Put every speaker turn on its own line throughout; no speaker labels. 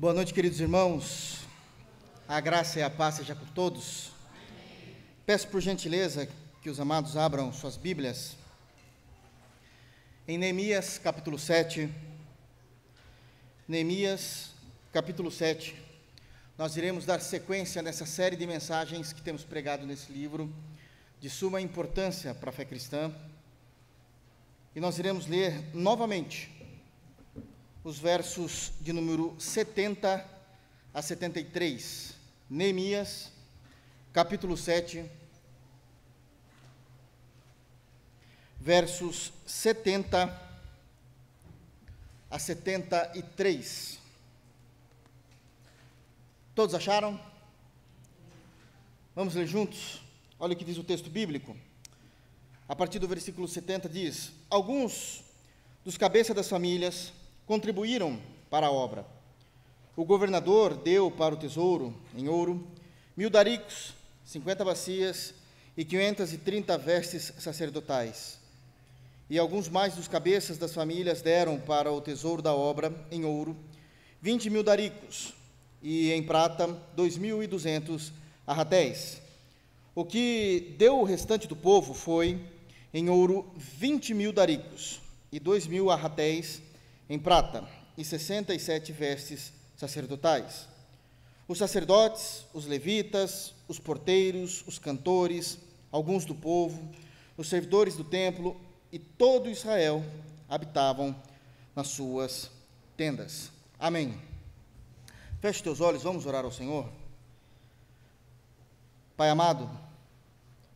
Boa noite, queridos irmãos. A graça e a paz seja por todos. Peço por gentileza que os amados abram suas Bíblias em Neemias, capítulo 7. Neemias, capítulo 7. Nós iremos dar sequência nessa série de mensagens que temos pregado nesse livro, de suma importância para a fé cristã. E nós iremos ler novamente os versos de número 70 a 73. Neemias, capítulo 7, versos 70 a 73. Todos acharam? Vamos ler juntos? Olha o que diz o texto bíblico. A partir do versículo 70 diz: alguns dos cabeças das famílias contribuíram para a obra. O governador deu para o tesouro, em ouro, 1.000 daricos, 50 bacias e 530 vestes sacerdotais. E alguns mais dos cabeças das famílias deram para o tesouro da obra, em ouro, 20.000 daricos, e em prata, 2.200 arratéis. O que deu o restante do povo foi, em ouro, 20.000 daricos, e 2.000 arratéis, em prata, e 67 vestes sacerdotais. Os sacerdotes, os levitas, os porteiros, os cantores, alguns do povo, os servidores do templo e todo Israel habitavam nas suas tendas. Amém. Feche teus olhos, vamos orar ao Senhor. Pai amado,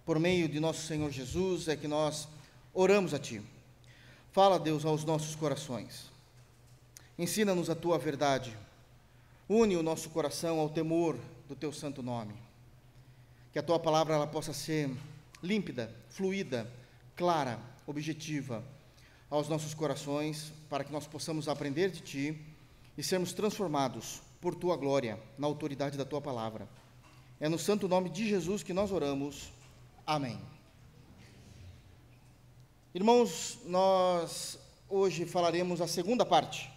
por meio de nosso Senhor Jesus é que nós oramos a Ti. Fala, Deus, aos nossos corações. Ensina-nos a Tua verdade. Une o nosso coração ao temor do Teu santo nome. Que a Tua palavra ela possa ser límpida, fluida, clara, objetiva aos nossos corações, para que nós possamos aprender de Ti e sermos transformados por Tua glória, na autoridade da Tua palavra. É no santo nome de Jesus que nós oramos. Amém. Irmãos, nós hoje falaremos a segunda parte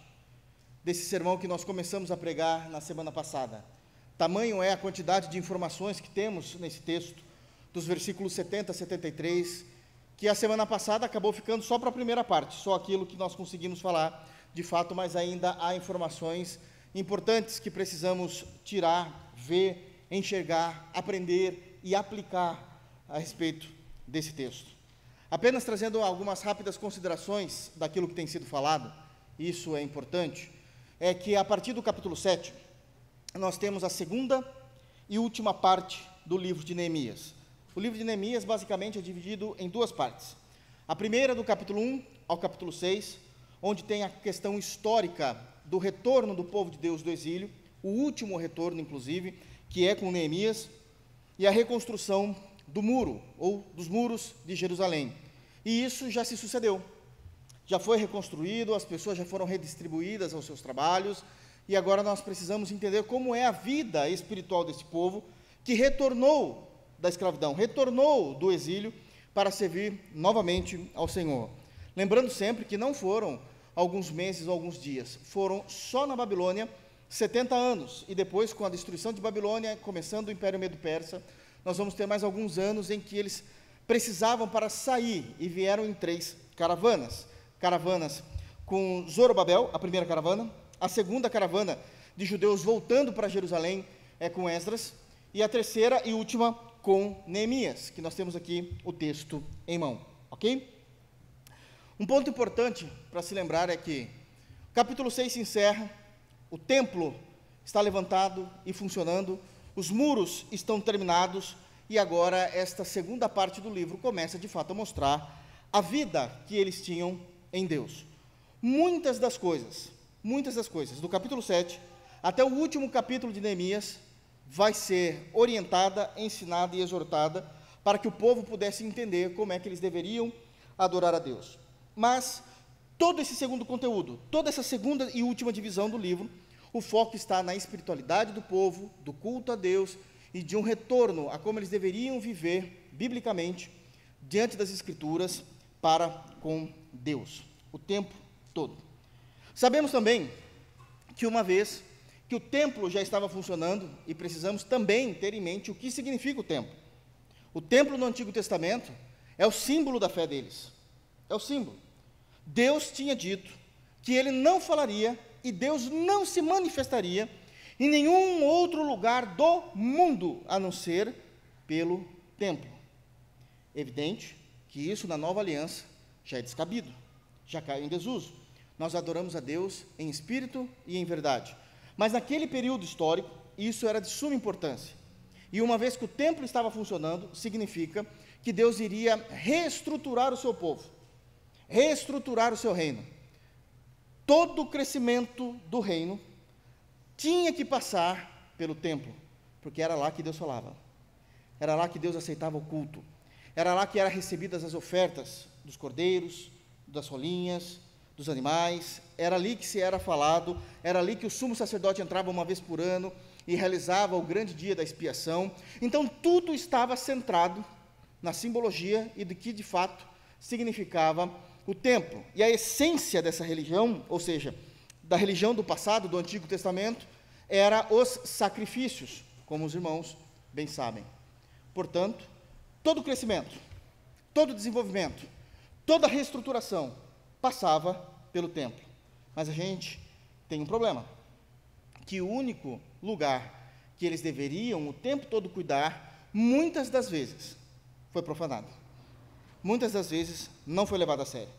desse sermão que nós começamos a pregar na semana passada. Tamanho é a quantidade de informações que temos nesse texto, dos versículos 70 a 73, que a semana passada acabou ficando só para a primeira parte, só aquilo que nós conseguimos falar de fato, mas ainda há informações importantes que precisamos tirar, ver, enxergar, aprender e aplicar a respeito desse texto. Apenas trazendo algumas rápidas considerações daquilo que tem sido falado, isso é importante, é que a partir do capítulo 7, nós temos a segunda e última parte do livro de Neemias. O livro de Neemias, basicamente, é dividido em duas partes. A primeira, do capítulo 1 ao capítulo 6, onde tem a questão histórica do retorno do povo de Deus do exílio, o último retorno, inclusive, que é com Neemias, e a reconstrução do muro, ou dos muros de Jerusalém. E isso já se sucedeu. Já foi reconstruído, as pessoas já foram redistribuídas aos seus trabalhos, e agora nós precisamos entender como é a vida espiritual desse povo que retornou da escravidão, retornou do exílio para servir novamente ao Senhor. Lembrando sempre que não foram alguns meses ou alguns dias, foram só na Babilônia 70 anos, e depois, com a destruição de Babilônia, começando o Império Medo-Persa, nós vamos ter mais alguns anos em que eles precisavam para sair, e vieram em 3 caravanas com Zorobabel, a primeira caravana, a segunda caravana de judeus voltando para Jerusalém com Esdras, e a terceira e última com Neemias, que nós temos aqui o texto em mão, ok? Um ponto importante para se lembrar é que o capítulo 6 se encerra, o templo está levantado e funcionando, os muros estão terminados, e agora esta segunda parte do livro começa de fato a mostrar a vida que eles tinham em Deus. Muitas das coisas, do capítulo 7 até o último capítulo de Neemias, vai ser orientada, ensinada e exortada para que o povo pudesse entender como é que eles deveriam adorar a Deus. Mas todo esse segundo conteúdo, toda essa segunda e última divisão do livro, o foco está na espiritualidade do povo, do culto a Deus e de um retorno a como eles deveriam viver biblicamente diante das Escrituras para com Deus, o tempo todo. Sabemos também que uma vez que o templo já estava funcionando e precisamos também ter em mente o que significa o templo. O templo no Antigo Testamento é o símbolo da fé deles. É o símbolo. Deus tinha dito que ele não falaria e Deus não se manifestaria em nenhum outro lugar do mundo, a não ser pelo templo. Evidente que isso na nova aliança já é descabido, já caiu em desuso. Nós adoramos a Deus em espírito e em verdade. Mas naquele período histórico, isso era de suma importância. E uma vez que o templo estava funcionando, significa que Deus iria reestruturar o seu povo, reestruturar o seu reino. Todo o crescimento do reino tinha que passar pelo templo, porque era lá que Deus falava, era lá que Deus aceitava o culto, era lá que eram recebidas as ofertas dos cordeiros, das rolinhas, dos animais, era ali que se era falado, era ali que o sumo sacerdote entrava uma vez por ano e realizava o grande dia da expiação. Então tudo estava centrado na simbologia e do que de fato significava o templo. E a essência dessa religião, ou seja, da religião do passado, do Antigo Testamento, era os sacrifícios, como os irmãos bem sabem. Portanto, todo o crescimento, todo o desenvolvimento, toda a reestruturação passava pelo templo. Mas a gente tem um problema, que o único lugar que eles deveriam o tempo todo cuidar, muitas das vezes, foi profanado. Muitas das vezes não foi levado a sério.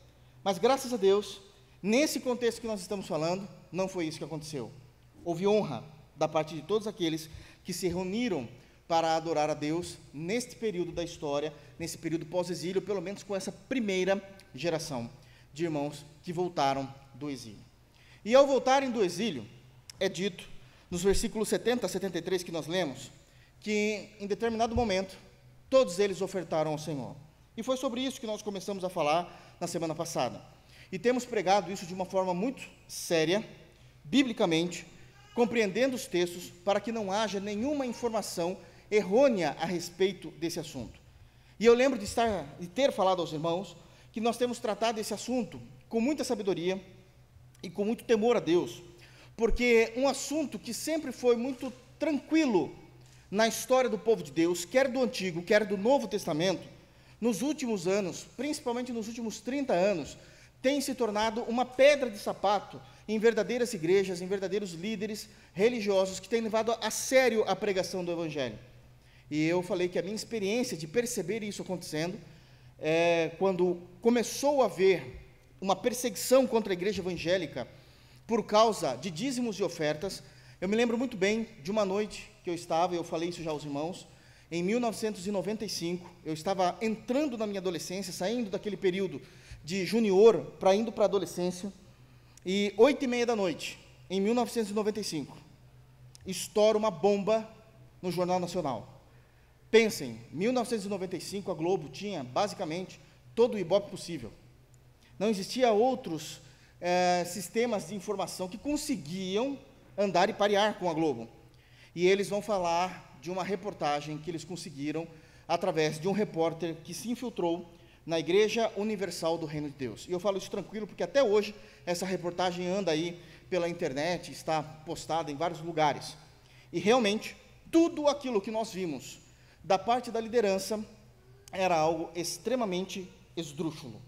Mas graças a Deus, nesse contexto que nós estamos falando, não foi isso que aconteceu. Houve honra da parte de todos aqueles que se reuniram para adorar a Deus neste período da história, nesse período pós-exílio, pelo menos com essa primeira geração de irmãos que voltaram do exílio. E ao voltarem do exílio, é dito, nos versículos 70 a 73 que nós lemos, que em determinado momento, todos eles ofertaram ao Senhor. E foi sobre isso que nós começamos a falar na semana passada. E temos pregado isso de uma forma muito séria, biblicamente, compreendendo os textos, para que não haja nenhuma informação errônea a respeito desse assunto. E eu lembro de ter falado aos irmãos que nós temos tratado esse assunto com muita sabedoria e com muito temor a Deus, porque um assunto que sempre foi muito tranquilo na história do povo de Deus, quer do Antigo, quer do Novo Testamento, nos últimos anos, principalmente nos últimos 30 anos, tem se tornado uma pedra de sapato em verdadeiras igrejas, em verdadeiros líderes religiosos que têm levado a sério a pregação do Evangelho. E eu falei que a minha experiência de perceber isso acontecendo, quando começou a haver uma perseguição contra a igreja evangélica por causa de dízimos e ofertas, eu me lembro muito bem de uma noite que eu estava, eu falei isso já aos irmãos, em 1995, eu estava entrando na minha adolescência, saindo daquele período de junior para indo para a adolescência, e 8h30 da noite, em 1995, estoura uma bomba no Jornal Nacional. Pensem, 1995 a Globo tinha basicamente todo o ibope possível. Não existia outros sistemas de informação que conseguiam andar e parear com a Globo. E eles vão falar de uma reportagem que eles conseguiram através de um repórter que se infiltrou na Igreja Universal do Reino de Deus. E eu falo isso tranquilo porque até hoje essa reportagem anda aí pela internet, está postada em vários lugares. E realmente, tudo aquilo que nós vimos da parte da liderança era algo extremamente esdrúxulo,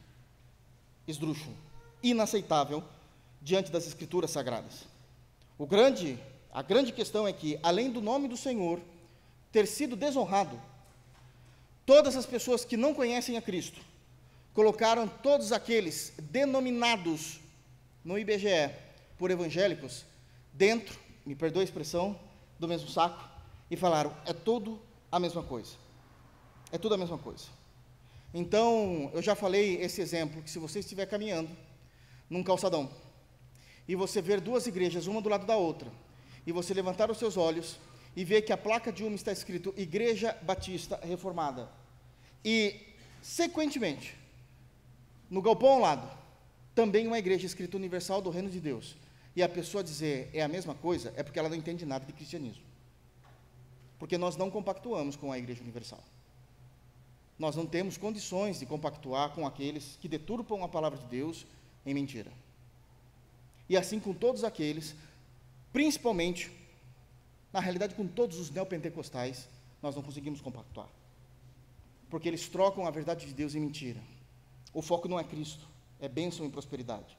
inaceitável diante das Escrituras Sagradas. A grande questão é que, além do nome do Senhor ter sido desonrado, todas as pessoas que não conhecem a Cristo colocaram todos aqueles denominados no IBGE por evangélicos dentro, me perdoe a expressão, do mesmo saco e falaram, é tudo a mesma coisa. É tudo a mesma coisa. Então, eu já falei esse exemplo, que se você estiver caminhando num calçadão e você ver duas igrejas, uma do lado da outra, e você levantar os seus olhos e ver que a placa de uma está escrito Igreja Batista Reformada, e, sequentemente, no galpão ao lado, também uma igreja escrita Universal do Reino de Deus, e a pessoa dizer é a mesma coisa, é porque ela não entende nada de cristianismo. Porque nós não compactuamos com a Igreja Universal. Nós não temos condições de compactuar com aqueles que deturpam a palavra de Deus em mentira. E assim com todos aqueles principalmente, na realidade, com todos os neopentecostais, nós não conseguimos compactuar. Porque eles trocam a verdade de Deus em mentira. O foco não é Cristo, é bênção e prosperidade.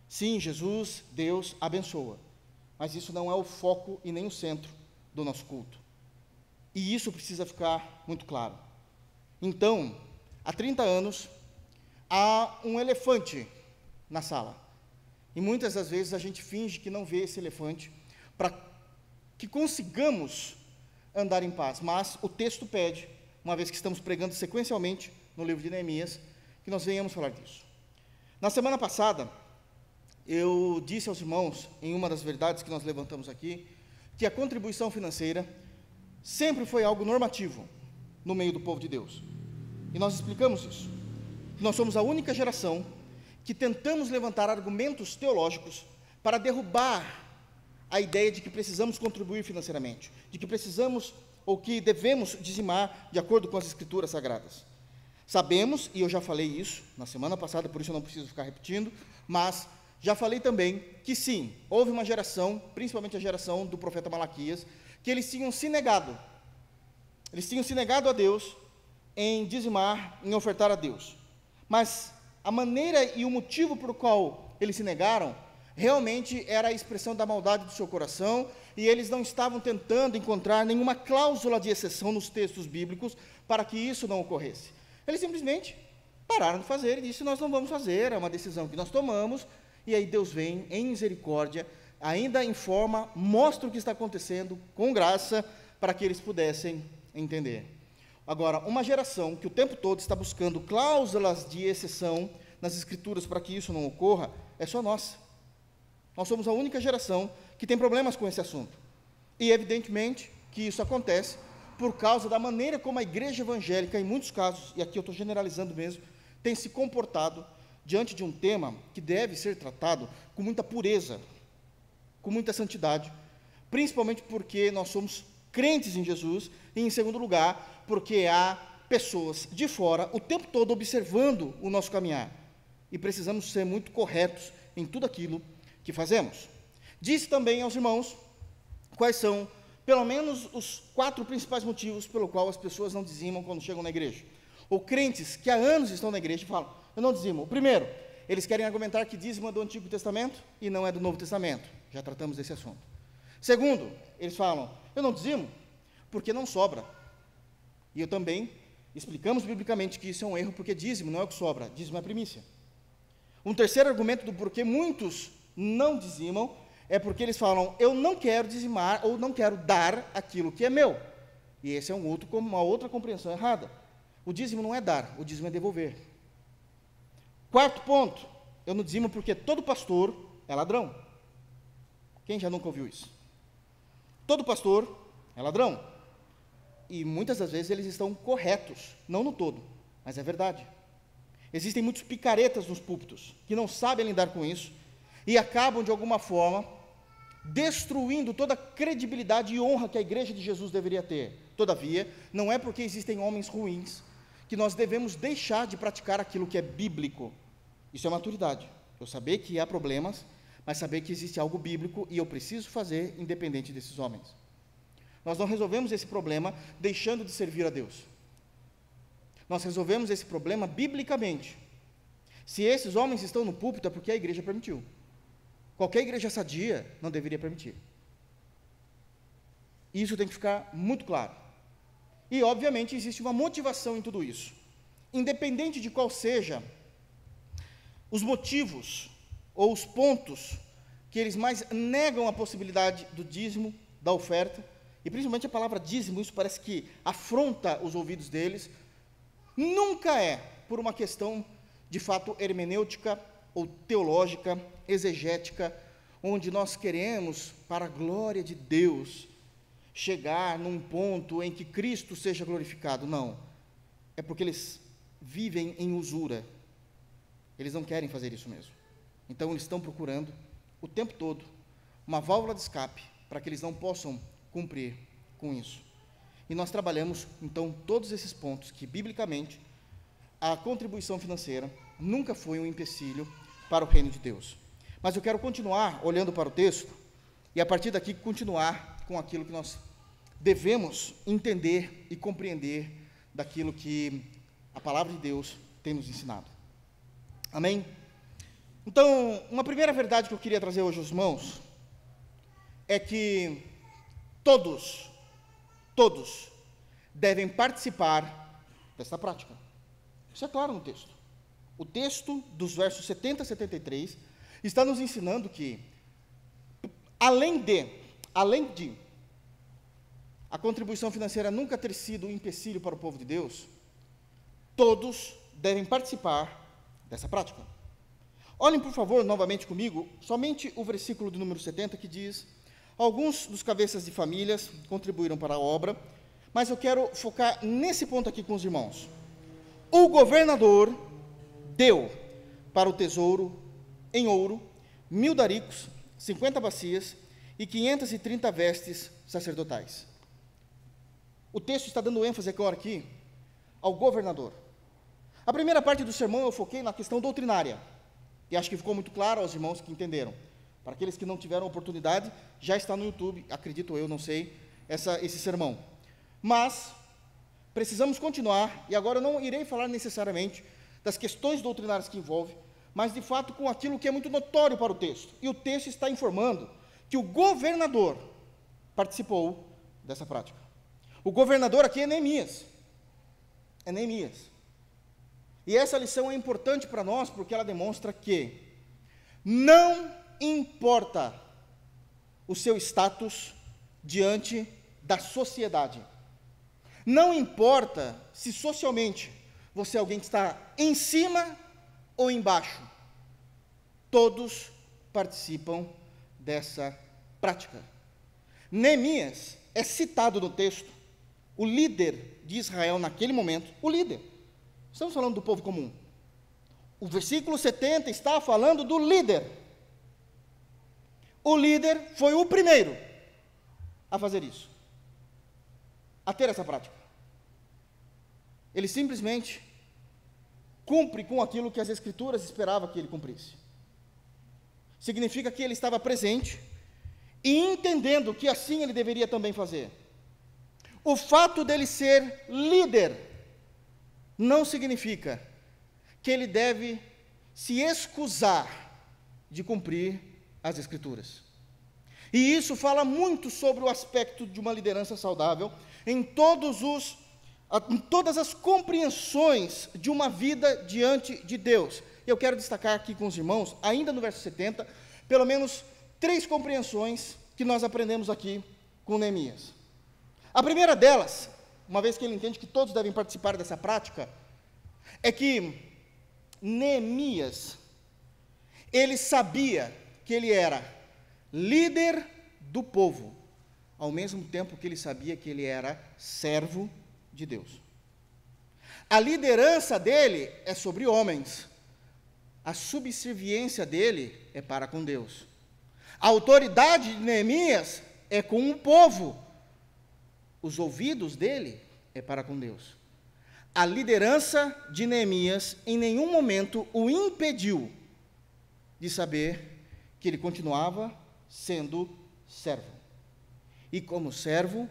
Sim, Jesus, Deus, abençoa, mas isso não é o foco e nem o centro do nosso culto. E isso precisa ficar muito claro. Então, há 30 anos, há um elefante na sala. E muitas das vezes a gente finge que não vê esse elefante para que consigamos andar em paz. Mas o texto pede, uma vez que estamos pregando sequencialmente no livro de Neemias, que nós venhamos falar disso. Na semana passada, eu disse aos irmãos, em uma das verdades que nós levantamos aqui, que a contribuição financeira sempre foi algo normativo no meio do povo de Deus. E nós explicamos isso. Nós somos a única geração que tentamos levantar argumentos teológicos para derrubar a ideia de que precisamos contribuir financeiramente, de que precisamos ou que devemos dizimar de acordo com as Escrituras Sagradas. Sabemos, e eu já falei isso na semana passada, por isso eu não preciso ficar repetindo, mas já falei também que sim, houve uma geração, principalmente a geração do profeta Malaquias, que eles tinham se negado a Deus em dizimar, em ofertar a Deus. Mas a maneira e o motivo por qual eles se negaram, realmente era a expressão da maldade do seu coração, e eles não estavam tentando encontrar nenhuma cláusula de exceção nos textos bíblicos para que isso não ocorresse. Eles simplesmente pararam de fazer e disseram: nós não vamos fazer, é uma decisão que nós tomamos. E aí Deus vem em misericórdia, ainda informa, mostra o que está acontecendo com graça, para que eles pudessem entender. Agora, uma geração que o tempo todo está buscando cláusulas de exceção nas Escrituras para que isso não ocorra, é só nossa. Nós somos a única geração que tem problemas com esse assunto. E evidentemente que isso acontece por causa da maneira como a igreja evangélica, em muitos casos, e aqui eu estou generalizando mesmo, tem se comportado diante de um tema que deve ser tratado com muita pureza, com muita santidade, principalmente porque nós somos crentes em Jesus, e em segundo lugar, porque há pessoas de fora o tempo todo observando o nosso caminhar, e precisamos ser muito corretos em tudo aquilo que fazemos. Disse também aos irmãos quais são, pelo menos, os 4 principais motivos pelo qual as pessoas não dizimam quando chegam na igreja, ou crentes que há anos estão na igreja e falam: eu não dizimo. O primeiro, eles querem argumentar que dízimo é do Antigo Testamento e não é do Novo Testamento. Já tratamos desse assunto. Segundo, eles falam: eu não dizimo porque não sobra. E eu também explicamos biblicamente que isso é um erro, porque dízimo não é o que sobra, dízimo é a primícia. Um terceiro argumento do porquê muitos não dizimam é porque eles falam: eu não quero dizimar ou não quero dar aquilo que é meu. E esse é uma outra compreensão errada. O dízimo não é dar, o dízimo é devolver. Quarto ponto, eu não dizimo porque todo pastor é ladrão. Quem já nunca ouviu isso? Todo pastor é ladrão. E muitas das vezes eles estão corretos, não no todo, mas é verdade. Existem muitos picaretas nos púlpitos que não sabem lidar com isso e acabam, de alguma forma, destruindo toda a credibilidade e honra que a igreja de Jesus deveria ter. Todavia, não é porque existem homens ruins que nós devemos deixar de praticar aquilo que é bíblico. Isso é maturidade. Eu saber que há problemas, mas saber que existe algo bíblico e eu preciso fazer independente desses homens. Nós não resolvemos esse problema deixando de servir a Deus. Nós resolvemos esse problema biblicamente. Se esses homens estão no púlpito, é porque a igreja permitiu. Qualquer igreja sadia não deveria permitir. Isso tem que ficar muito claro. E, obviamente, existe uma motivação em tudo isso. Independente de qual seja os motivos ou os pontos que eles mais negam a possibilidade do dízimo, da oferta, e principalmente a palavra dízimo, isso parece que afronta os ouvidos deles, nunca é por uma questão de fato hermenêutica ou teológica, exegética, onde nós queremos, para a glória de Deus, chegar num ponto em que Cristo seja glorificado. Não, é porque eles vivem em usura, eles não querem fazer isso mesmo. Então eles estão procurando o tempo todo uma válvula de escape para que eles não possam cumprir com isso. E nós trabalhamos, então, todos esses pontos que, biblicamente, a contribuição financeira nunca foi um empecilho para o reino de Deus. Mas eu quero continuar olhando para o texto e a partir daqui continuar com aquilo que nós devemos entender e compreender daquilo que a palavra de Deus tem nos ensinado. Amém? Então, uma primeira verdade que eu queria trazer hoje aos irmãos é que todos devem participar desta prática. Isso é claro no texto. O texto dos versos 70 a 73 está nos ensinando que, além de a contribuição financeira nunca ter sido um empecilho para o povo de Deus, todos devem participar dessa prática. Olhem, por favor, novamente comigo, somente o versículo de número 70, que diz: alguns dos cabeças de famílias contribuíram para a obra, mas eu quero focar nesse ponto aqui com os irmãos. O governador deu para o tesouro em ouro 1000 daricos, 50 bacias e 530 vestes sacerdotais. O texto está dando ênfase agora aqui ao governador. A primeira parte do sermão eu foquei na questão doutrinária, e acho que ficou muito claro aos irmãos que entenderam. Para aqueles que não tiveram oportunidade, já está no YouTube, acredito eu, não sei, esse sermão. Mas precisamos continuar, e agora eu não irei falar necessariamente das questões doutrinárias que envolve, mas de fato com aquilo que é muito notório para o texto. E o texto está informando que o governador participou dessa prática. O governador aqui é Neemias. É Neemias. E essa lição é importante para nós, porque ela demonstra que não importa o seu status diante da sociedade. Não importa se socialmente você é alguém que está em cima ou embaixo. Todos participam dessa prática. Neemias é citado no texto, o líder de Israel naquele momento, o líder. Estamos falando do povo comum. O versículo 70 está falando do líder. O líder foi o primeiro a fazer isso, a ter essa prática. Ele simplesmente cumpre com aquilo que as Escrituras esperavam que ele cumprisse. Significa que ele estava presente e entendendo que assim ele deveria também fazer. O fato dele ser líder não significa que ele deve se excusar de cumprir as Escrituras. E isso fala muito sobre o aspecto de uma liderança saudável em todas as compreensões de uma vida diante de Deus. Eu quero destacar aqui com os irmãos, ainda no verso 70, pelo menos 3 compreensões que nós aprendemos aqui com Neemias. A primeira delas, uma vez que ele entende que todos devem participar dessa prática, é que Neemias, ele sabia que ele era líder do povo, ao mesmo tempo que ele sabia que ele era servo de Deus. A liderança dele é sobre homens, a subserviência dele é para com Deus. A autoridade de Neemias é com o povo, os ouvidos dele é para com Deus. A liderança de Neemias em nenhum momento o impediu de saber que ele continuava sendo servo. E como servo,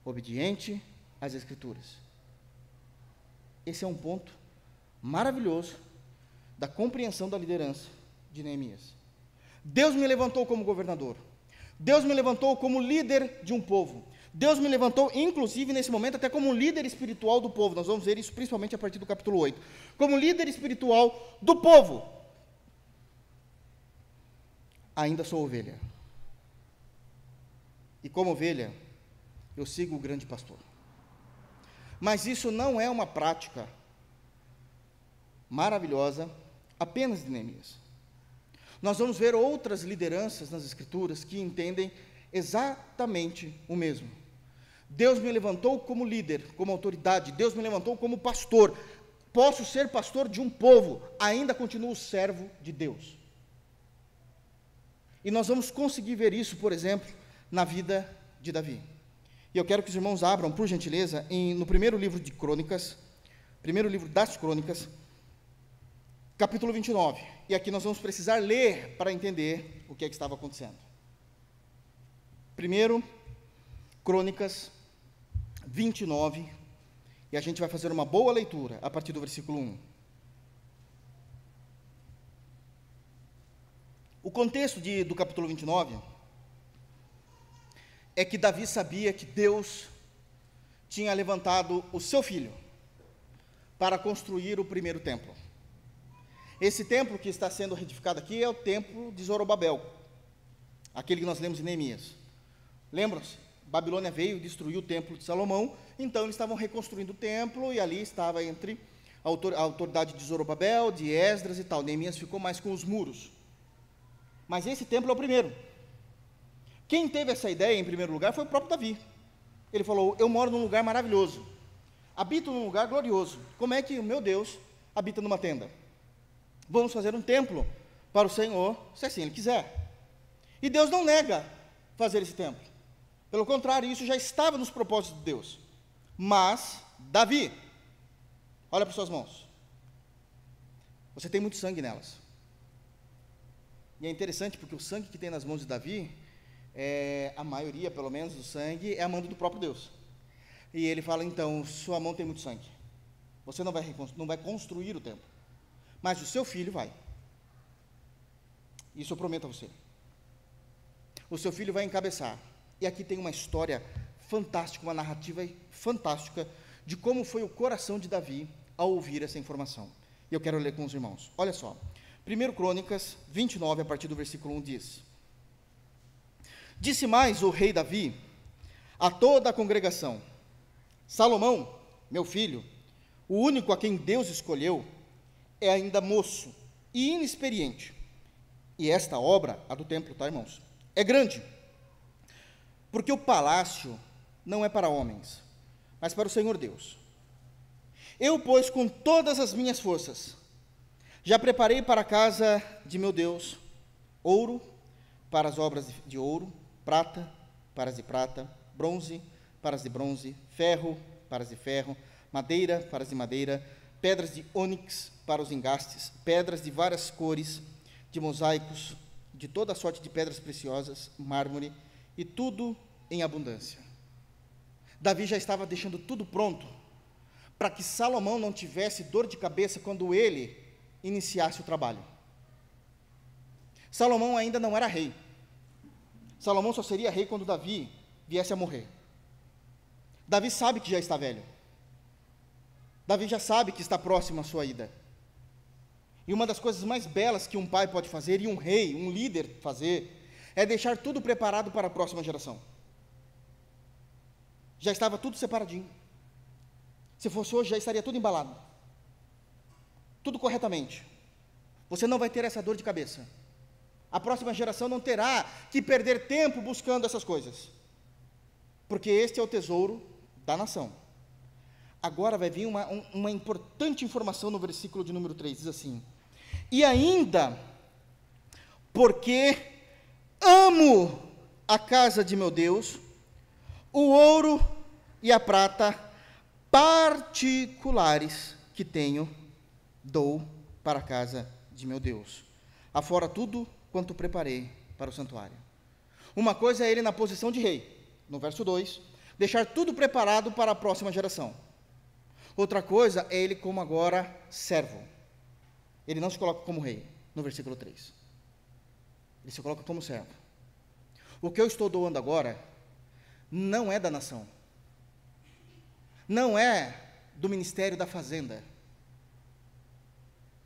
obediente às Escrituras. Esse é um ponto maravilhoso da compreensão da liderança de Neemias. Deus me levantou como governador. Deus me levantou como líder de um povo. Deus me levantou, inclusive, nesse momento, até como um líder espiritual do povo. Nós vamos ver isso principalmente a partir do capítulo 8. Como líder espiritual do povo. Ainda sou ovelha. E como ovelha, eu sigo o grande pastor. Mas isso não é uma prática maravilhosa apenas de Neemias. Nós vamos ver outras lideranças nas Escrituras que entendem exatamente o mesmo. Deus me levantou como líder, como autoridade. Deus me levantou como pastor. Posso ser pastor de um povo, ainda continuo servo de Deus. E nós vamos conseguir ver isso, por exemplo, na vida de Davi. E eu quero que os irmãos abram, por gentileza, no primeiro livro de Crônicas, primeiro livro das Crônicas, capítulo 29. E aqui nós vamos precisar ler para entender o que é que estava acontecendo. Primeiro, Crônicas 29, e a gente vai fazer uma boa leitura a partir do versículo 1. O contexto do capítulo 29 é que Davi sabia que Deus tinha levantado o seu filho para construir o primeiro templo. Esse templo que está sendo reedificado aqui é o templo de Zorobabel, aquele que nós lemos em Neemias. Lembram-se? Babilônia veio e destruiu o templo de Salomão, então eles estavam reconstruindo o templo, e ali estava entre a autoridade de Zorobabel, de Esdras e tal. Neemias ficou mais com os muros. Mas esse templo é o primeiro. Quem teve essa ideia, em primeiro lugar, foi o próprio Davi. Ele falou: eu moro num lugar maravilhoso, habito num lugar glorioso. Como é que o meu Deus habita numa tenda? Vamos fazer um templo para o Senhor, se assim Ele quiser. E Deus não nega fazer esse templo. Pelo contrário, isso já estava nos propósitos de Deus. Mas, Davi, olha para suas mãos. Você tem muito sangue nelas. E é interessante porque o sangue que tem nas mãos de Davi, a maioria, pelo menos, do sangue, é a mão do próprio Deus. E ele fala: então, sua mão tem muito sangue. Você não vai construir o templo, mas o seu filho vai. Isso eu prometo a você. O seu filho vai encabeçar. E aqui tem uma história fantástica, uma narrativa fantástica de como foi o coração de Davi ao ouvir essa informação. E eu quero ler com os irmãos. Olha só. 1 Crônicas 29, a partir do versículo 1, diz: disse mais o rei Davi a toda a congregação: Salomão, meu filho, o único a quem Deus escolheu, é ainda moço e inexperiente. E esta obra, a do templo, tá, irmãos, é grande, porque o palácio não é para homens, mas para o Senhor Deus. Eu, pois, com todas as minhas forças, já preparei para a casa de meu Deus ouro para as obras de ouro, prata para as de prata, bronze para as de bronze, ferro para as de ferro, madeira para as de madeira, pedras de ônix para os engastes, pedras de várias cores, de mosaicos, de toda sorte de pedras preciosas, mármore, e tudo em abundância. Davi já estava deixando tudo pronto para que Salomão não tivesse dor de cabeça quando ele iniciasse o trabalho. Salomão ainda não era rei. Salomão só seria rei quando Davi viesse a morrer. Davi sabe que já está velho. Davi já sabe que está próximo à sua ida. E uma das coisas mais belas que um pai pode fazer, e um rei, um líder fazer, é deixar tudo preparado para a próxima geração. Já estava tudo separadinho. Se fosse hoje, já estaria tudo embalado. Tudo corretamente. Você não vai ter essa dor de cabeça. A próxima geração não terá que perder tempo buscando essas coisas. Porque este é o tesouro da nação. Agora vai vir uma importante informação no versículo de número 3, diz assim: e ainda, porque amo a casa de meu Deus, o ouro e a prata particulares que tenho, dou para a casa de meu Deus, afora tudo quanto preparei para o santuário. Uma coisa é ele na posição de rei, no verso 2, deixar tudo preparado para a próxima geração. Outra coisa é ele como agora servo. Ele não se coloca como rei, no versículo 3. Ele se coloca como servo. O que eu estou doando agora não é da nação. Não é do Ministério da Fazenda.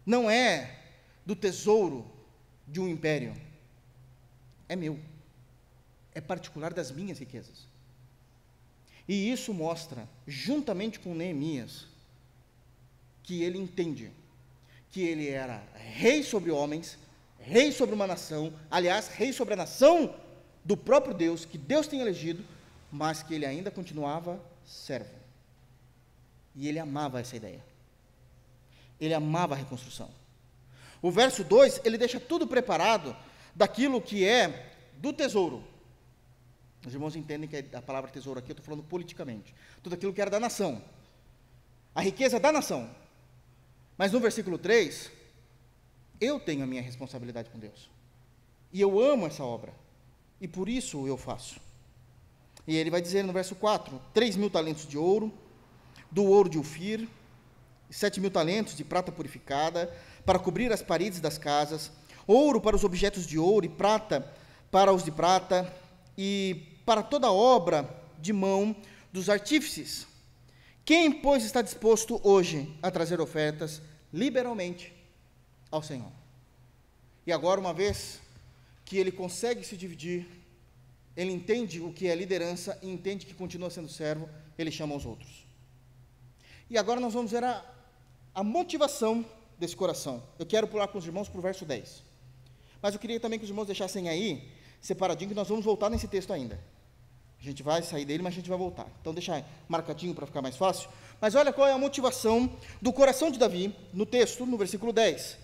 Não é do tesouro de um império. É meu. É particular das minhas riquezas. E isso mostra, juntamente com Neemias, que ele entende que ele era rei sobre homens, rei sobre uma nação, aliás, rei sobre a nação do próprio Deus, que Deus tem elegido, mas que ele ainda continuava servo. E ele amava essa ideia. Ele amava a reconstrução. O verso 2, ele deixa tudo preparado daquilo que é do tesouro. Os irmãos entendem que a palavra tesouro aqui, eu estou falando politicamente. Tudo aquilo que era da nação. A riqueza da nação. Mas no versículo 3, eu tenho a minha responsabilidade com Deus. E eu amo essa obra. E por isso eu faço. E ele vai dizer no verso 4, 3.000 talentos de ouro, do ouro de Ofir, 7.000 talentos de prata purificada, para cobrir as paredes das casas, ouro para os objetos de ouro e prata para os de prata, e para toda a obra de mão dos artífices. Quem, pois, está disposto hoje a trazer ofertas liberalmente ao Senhor? E agora, uma vez que ele consegue se dividir, ele entende o que é liderança e entende que continua sendo servo, ele chama os outros. E agora nós vamos ver a motivação desse coração. Eu quero pular com os irmãos para o verso 10. Mas eu queria também que os irmãos deixassem aí, separadinho, que nós vamos voltar nesse texto ainda. A gente vai sair dele, mas a gente vai voltar. Então deixa marcadinho para ficar mais fácil. Mas olha qual é a motivação do coração de Davi, no texto, no versículo 10.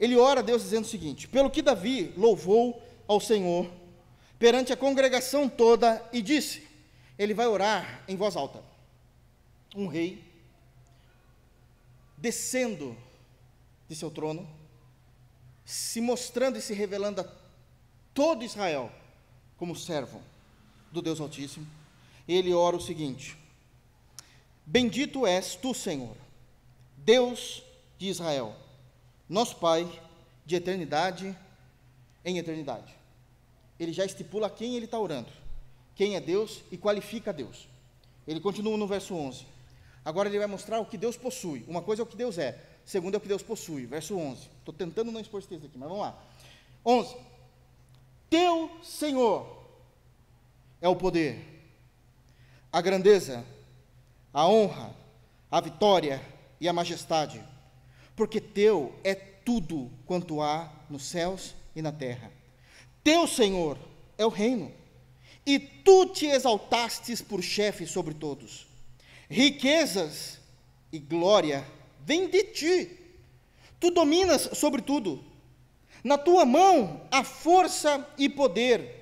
Ele ora a Deus dizendo o seguinte: pelo que Davi louvou ao Senhor perante a congregação toda e disse, ele vai orar em voz alta. Um rei descendo de seu trono, se mostrando e se revelando a todo Israel como servo do Deus Altíssimo. Ele ora o seguinte: bendito és tu, Senhor, Deus de Israel, nosso Pai, de eternidade em eternidade. Ele já estipula quem ele está orando, quem é Deus, e qualifica a Deus. Ele continua no verso 11. Agora ele vai mostrar o que Deus possui. Uma coisa é o que Deus é, segunda é o que Deus possui. Verso 11. Estou tentando não expor esse texto aqui, mas vamos lá. 11. Teu Senhor é o poder, a grandeza, a honra, a vitória e a majestade, porque teu é tudo quanto há nos céus e na terra. Teu, Senhor, é o reino, e tu te exaltastes por chefe sobre todos. Riquezas e glória vêm de ti, tu dominas sobre tudo. Na tua mão há força e poder,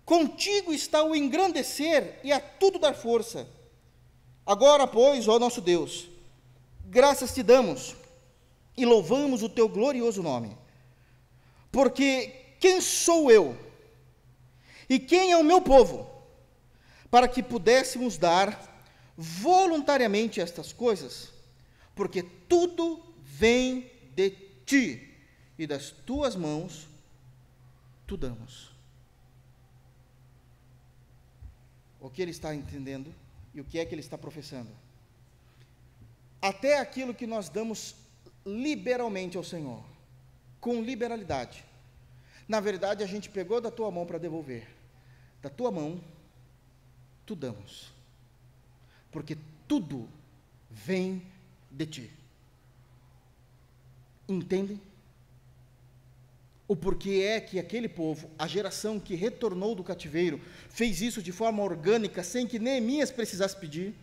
contigo está o engrandecer e a tudo dar força. Agora, pois, ó nosso Deus, graças te damos e louvamos o teu glorioso nome, porque quem sou eu e quem é o meu povo, para que pudéssemos dar voluntariamente estas coisas? Porque tudo vem de ti, e das tuas mãos tu damos. O que ele está entendendo e o que é que ele está professando? Até aquilo que nós damos liberalmente ao Senhor, com liberalidade, na verdade a gente pegou da tua mão para devolver, da tua mão tu damos, porque tudo vem de ti. Entendem? O porquê é que aquele povo, a geração que retornou do cativeiro, fez isso de forma orgânica, sem que Neemias precisasse pedir?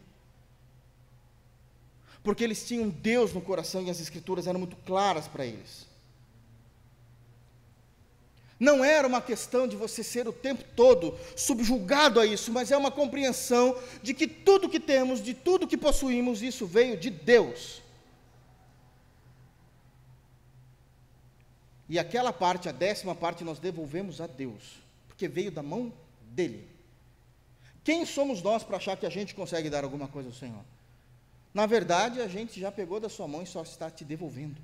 Porque eles tinham Deus no coração e as Escrituras eram muito claras para eles. Não era uma questão de você ser o tempo todo subjugado a isso, mas é uma compreensão de que tudo que temos, de tudo que possuímos, isso veio de Deus. E aquela parte, a 10ª parte, nós devolvemos a Deus, porque veio da mão dele. Quem somos nós para achar que a gente consegue dar alguma coisa ao Senhor? Na verdade, a gente já pegou da sua mão e só está te devolvendo.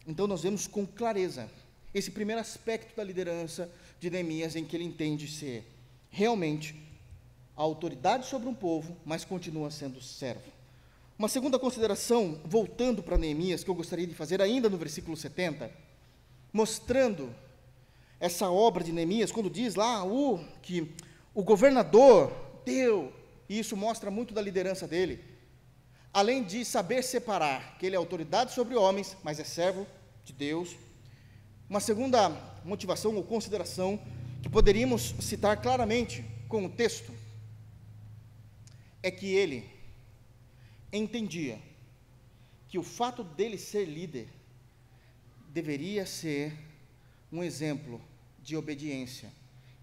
Então nós vemos com clareza esse primeiro aspecto da liderança de Neemias, em que ele entende ser realmente a autoridade sobre um povo, mas continua sendo servo. Uma segunda consideração, voltando para Neemias, que eu gostaria de fazer ainda no versículo 70, mostrando essa obra de Neemias, quando diz lá que o governador deu, e isso mostra muito da liderança dele, além de saber separar, que ele é autoridade sobre homens, mas é servo de Deus. Uma segunda motivação ou consideração, que poderíamos citar claramente com o texto, é que ele entendia que o fato dele ser líder deveria ser um exemplo de obediência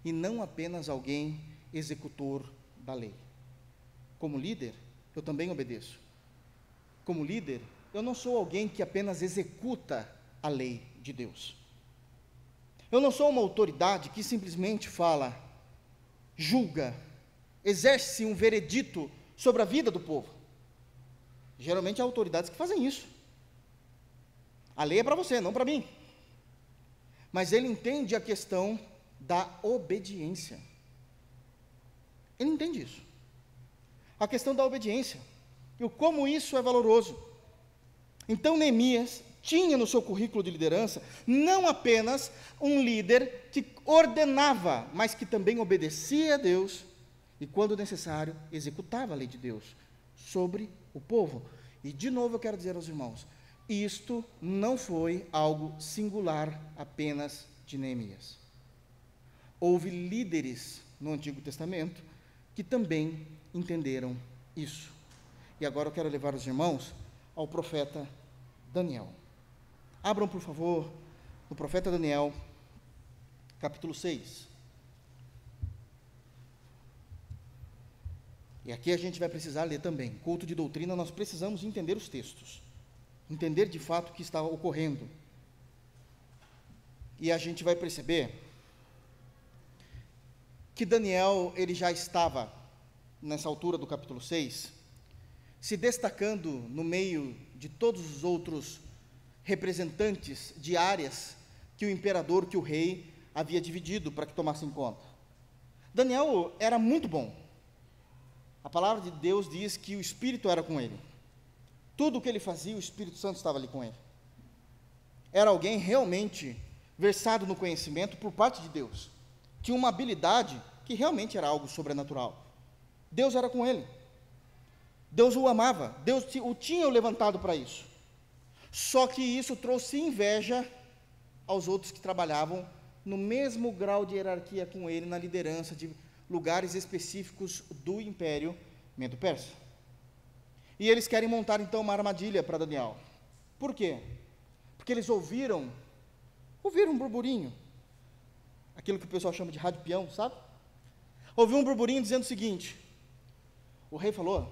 e não apenas alguém executor da lei. Como líder, eu também obedeço. Como líder, eu não sou alguém que apenas executa a lei de Deus. Eu não sou uma autoridade que simplesmente fala, julga, exerce um veredito sobre a vida do povo. Geralmente há autoridades que fazem isso. A lei é para você, não para mim. Mas ele entende a questão da obediência. Ele entende isso. A questão da obediência. E o como isso é valoroso. Então Neemias tinha no seu currículo de liderança não apenas um líder que ordenava, mas que também obedecia a Deus e, quando necessário, executava a lei de Deus sobre o povo. E, de novo, eu quero dizer aos irmãos, isto não foi algo singular apenas de Neemias. Houve líderes no Antigo Testamento que também entenderam isso. E agora eu quero levar os irmãos ao profeta Daniel. Abram, por favor, o profeta Daniel, capítulo 6. E aqui a gente vai precisar ler também. Culto de doutrina, nós precisamos entender os textos. Entender de fato o que está ocorrendo. E a gente vai perceber que Daniel, ele já estava, nessa altura do capítulo 6, se destacando no meio de todos os outros representantes de áreas que o imperador, que o rei, havia dividido para que tomassem conta. Daniel era muito bom. A palavra de Deus diz que o Espírito era com ele. Tudo o que ele fazia, o Espírito Santo estava ali com ele. Era alguém realmente versado no conhecimento por parte de Deus. Tinha uma habilidade que realmente era algo sobrenatural. Deus era com ele. Deus o amava. Deus o tinha levantado para isso. Só que isso trouxe inveja aos outros que trabalhavam no mesmo grau de hierarquia com ele, na liderança de lugares específicos do Império Medo-Persa. E eles querem montar então uma armadilha para Daniel. Por quê? Porque eles ouviram um burburinho, aquilo que o pessoal chama de rádio peão, sabe? Ouviu um burburinho dizendo o seguinte: o rei falou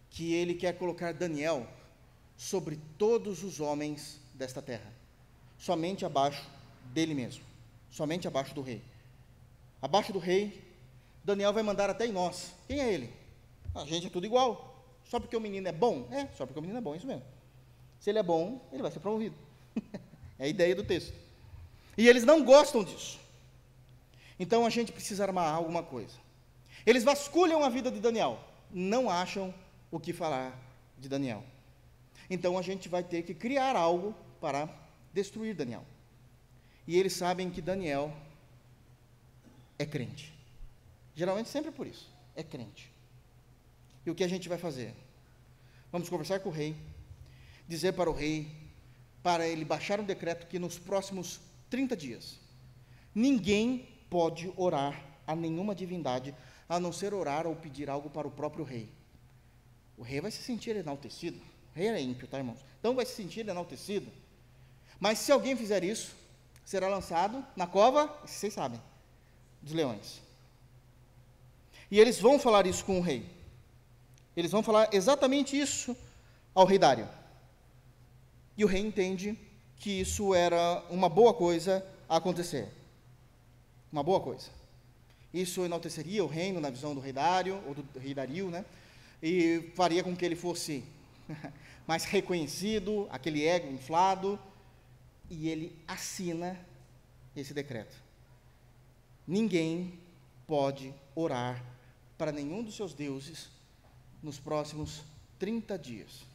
que ele quer colocar Daniel sobre todos os homens desta terra, somente abaixo dele mesmo, somente abaixo do rei. Abaixo do rei, Daniel vai mandar até em nós. Quem é ele? A gente é tudo igual. Só porque o menino é bom? Só porque o menino é bom, é isso mesmo. Se ele é bom, ele vai ser promovido. É a ideia do texto. E eles não gostam disso. Então a gente precisa armar alguma coisa. Eles vasculham a vida de Daniel, não acham o que falar de Daniel. Então a gente vai ter que criar algo para destruir Daniel. E eles sabem que Daniel é crente. Geralmente sempre por isso, é crente. E o que a gente vai fazer? Vamos conversar com o rei, dizer para o rei, para ele baixar um decreto que nos próximos 30 dias, ninguém pode orar a nenhuma divindade, a não ser orar ou pedir algo para o próprio rei. O rei vai se sentir enaltecido. O rei é ímpio, tá, irmãos? Então vai se sentir enaltecido. Mas se alguém fizer isso, será lançado na cova, vocês sabem, dos leões. E eles vão falar isso com o rei. Eles vão falar exatamente isso ao rei Dário. E o rei entende que isso era uma boa coisa a acontecer. Uma boa coisa. Isso enalteceria o reino na visão do rei Dário, ou do rei Dario, né? E faria com que ele fosse mais reconhecido, aquele ego inflado, e ele assina esse decreto. Ninguém pode orar para nenhum dos seus deuses nos próximos 30 dias.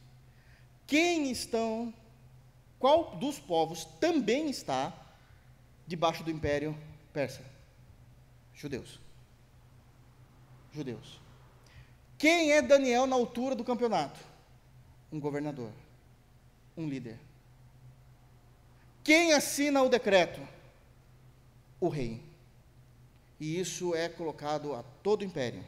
Qual dos povos também está debaixo do Império Persa? Judeus. Judeus. Quem é Daniel na altura do campeonato? Um governador, um líder. Quem assina o decreto? O rei. E isso é colocado a todo o império.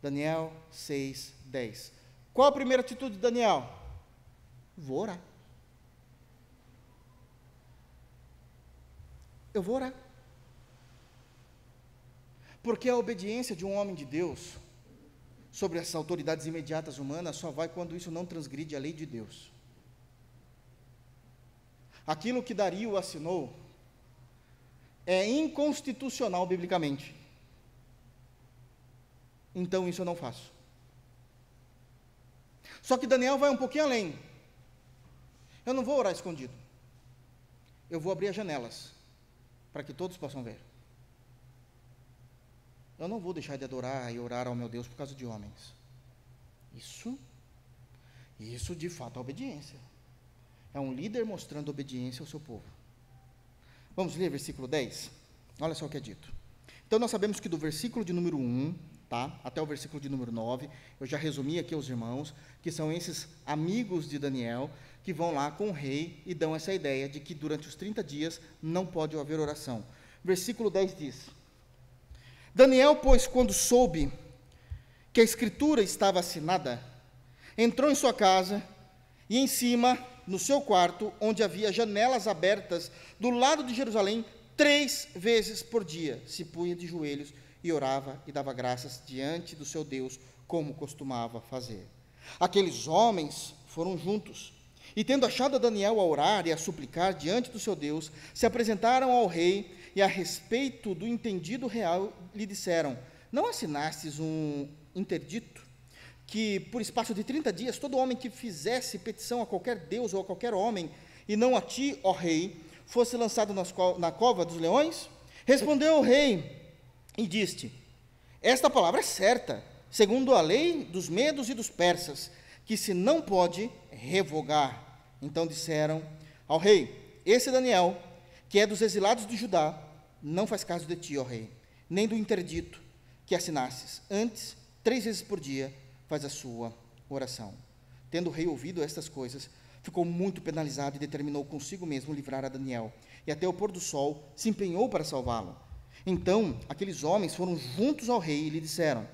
Daniel 6:10. Qual a primeira atitude de Daniel? Vou orar. Eu vou orar. Porque a obediência de um homem de Deus sobre as autoridades imediatas humanas só vai quando isso não transgride a lei de Deus. Aquilo que Dario assinou é inconstitucional biblicamente. então isso eu não faço. Só que Daniel vai um pouquinho além. Eu não vou orar escondido. Eu vou abrir as janelas, para que todos possam ver. Eu não vou deixar de adorar e orar ao meu Deus por causa de homens. Isso de fato é obediência. É um líder mostrando obediência ao seu povo. Vamos ler versículo 10? Olha só o que é dito. Então, nós sabemos que do versículo de número 1, até o versículo de número 9, eu já resumi aqui aos irmãos, que são esses amigos de Daniel, que vão lá com o rei e dão essa ideia de que durante os 30 dias não pode haver oração. Versículo 10 diz: Daniel, pois, quando soube que a escritura estava assinada, entrou em sua casa e em cima, no seu quarto, onde havia janelas abertas do lado de Jerusalém, 3 vezes por dia, se punha de joelhos e orava e dava graças diante do seu Deus, como costumava fazer. Aqueles homens foram juntos, e tendo achado a Daniel a orar e a suplicar diante do seu Deus, se apresentaram ao rei, e a respeito do entendido real lhe disseram: não assinastes um interdito, que por espaço de 30 dias, todo homem que fizesse petição a qualquer Deus ou a qualquer homem, e não a ti, ó rei, fosse lançado na cova dos leões? Respondeu o rei e disse: esta palavra é certa, segundo a lei dos medos e dos persas, que se não pode revogar. Então disseram ao rei: esse Daniel, que é dos exilados de Judá, não faz caso de ti, ó rei, nem do interdito que assinasses. Antes, 3 vezes por dia, faz a sua oração. Tendo o rei ouvido estas coisas, ficou muito penalizado e determinou consigo mesmo livrar a Daniel, e até o pôr do sol se empenhou para salvá-lo. Então, aqueles homens foram juntos ao rei e lhe disseram: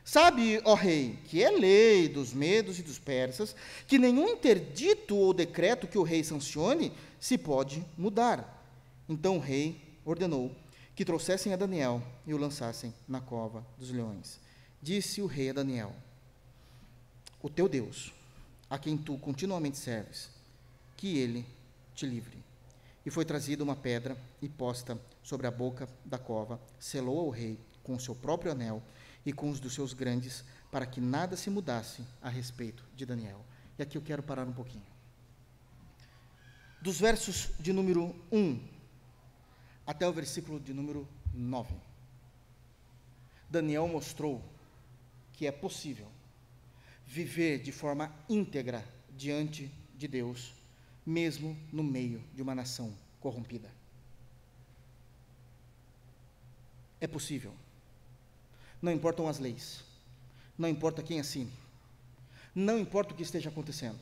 sabe, ó rei, que é lei dos medos e dos persas, que nenhum interdito ou decreto que o rei sancione se pode mudar. Então o rei ordenou que trouxessem a Daniel e o lançassem na cova dos leões. Disse o rei a Daniel: o teu Deus, a quem tu continuamente serves, que ele te livre. E foi trazida uma pedra e posta sobre a boca da cova, selou ao rei com o seu próprio anel e com os dos seus grandes, para que nada se mudasse a respeito de Daniel. E aqui eu quero parar um pouquinho. Dos versos de número 1 até o versículo de número 9, Daniel mostrou que é possível viver de forma íntegra diante de Deus, mesmo no meio de uma nação corrompida. É possível. Não importam as leis, não importa quem assine, não importa o que esteja acontecendo,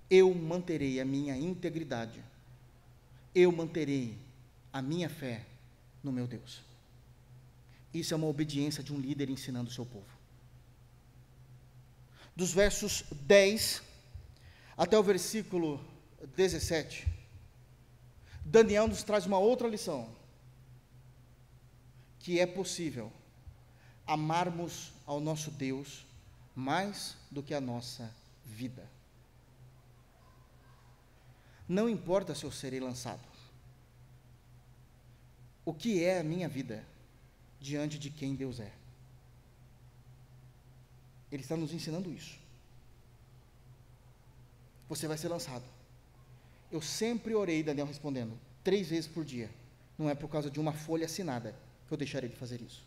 eu manterei a minha integridade, eu manterei a minha fé no meu Deus. Isso é uma obediência de um líder ensinando o seu povo. Dos versos 10 até o versículo 17, Daniel nos traz uma outra lição, que é possível amarmos ao nosso Deus mais do que a nossa vida. Não importa se eu serei lançado. O que é a minha vida diante de quem Deus é? Ele está nos ensinando isso. Você vai ser lançado. Eu sempre orei, Daniel respondendo, 3 vezes por dia. Não é por causa de uma folha assinada que eu deixarei de fazer isso.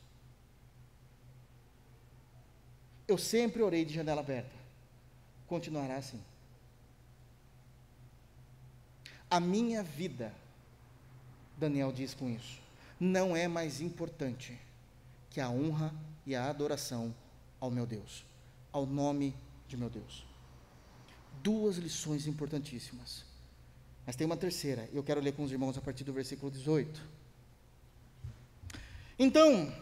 Eu sempre orei de janela aberta. Continuará assim. A minha vida, Daniel diz com isso, não é mais importante que a honra e a adoração ao meu Deus, ao nome de meu Deus. 2 lições importantíssimas. Mas tem uma terceira, eu quero ler com os irmãos a partir do versículo 18. Então,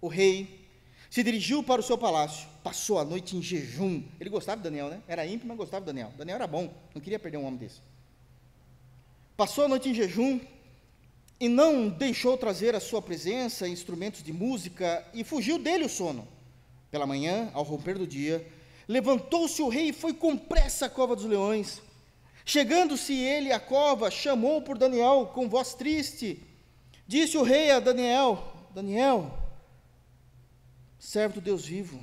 o rei se dirigiu para o seu palácio, passou a noite em jejum. Ele gostava de Daniel, né? Era ímpio, mas gostava de Daniel. Daniel era bom, não queria perder um homem desse. Passou a noite em jejum e não deixou trazer à sua presença instrumentos de música, e fugiu dele o sono. Pela manhã, ao romper do dia, levantou-se o rei e foi com pressa à cova dos leões. Chegando-se ele à cova, chamou por Daniel com voz triste. Disse o rei a Daniel: Daniel, servo do Deus vivo,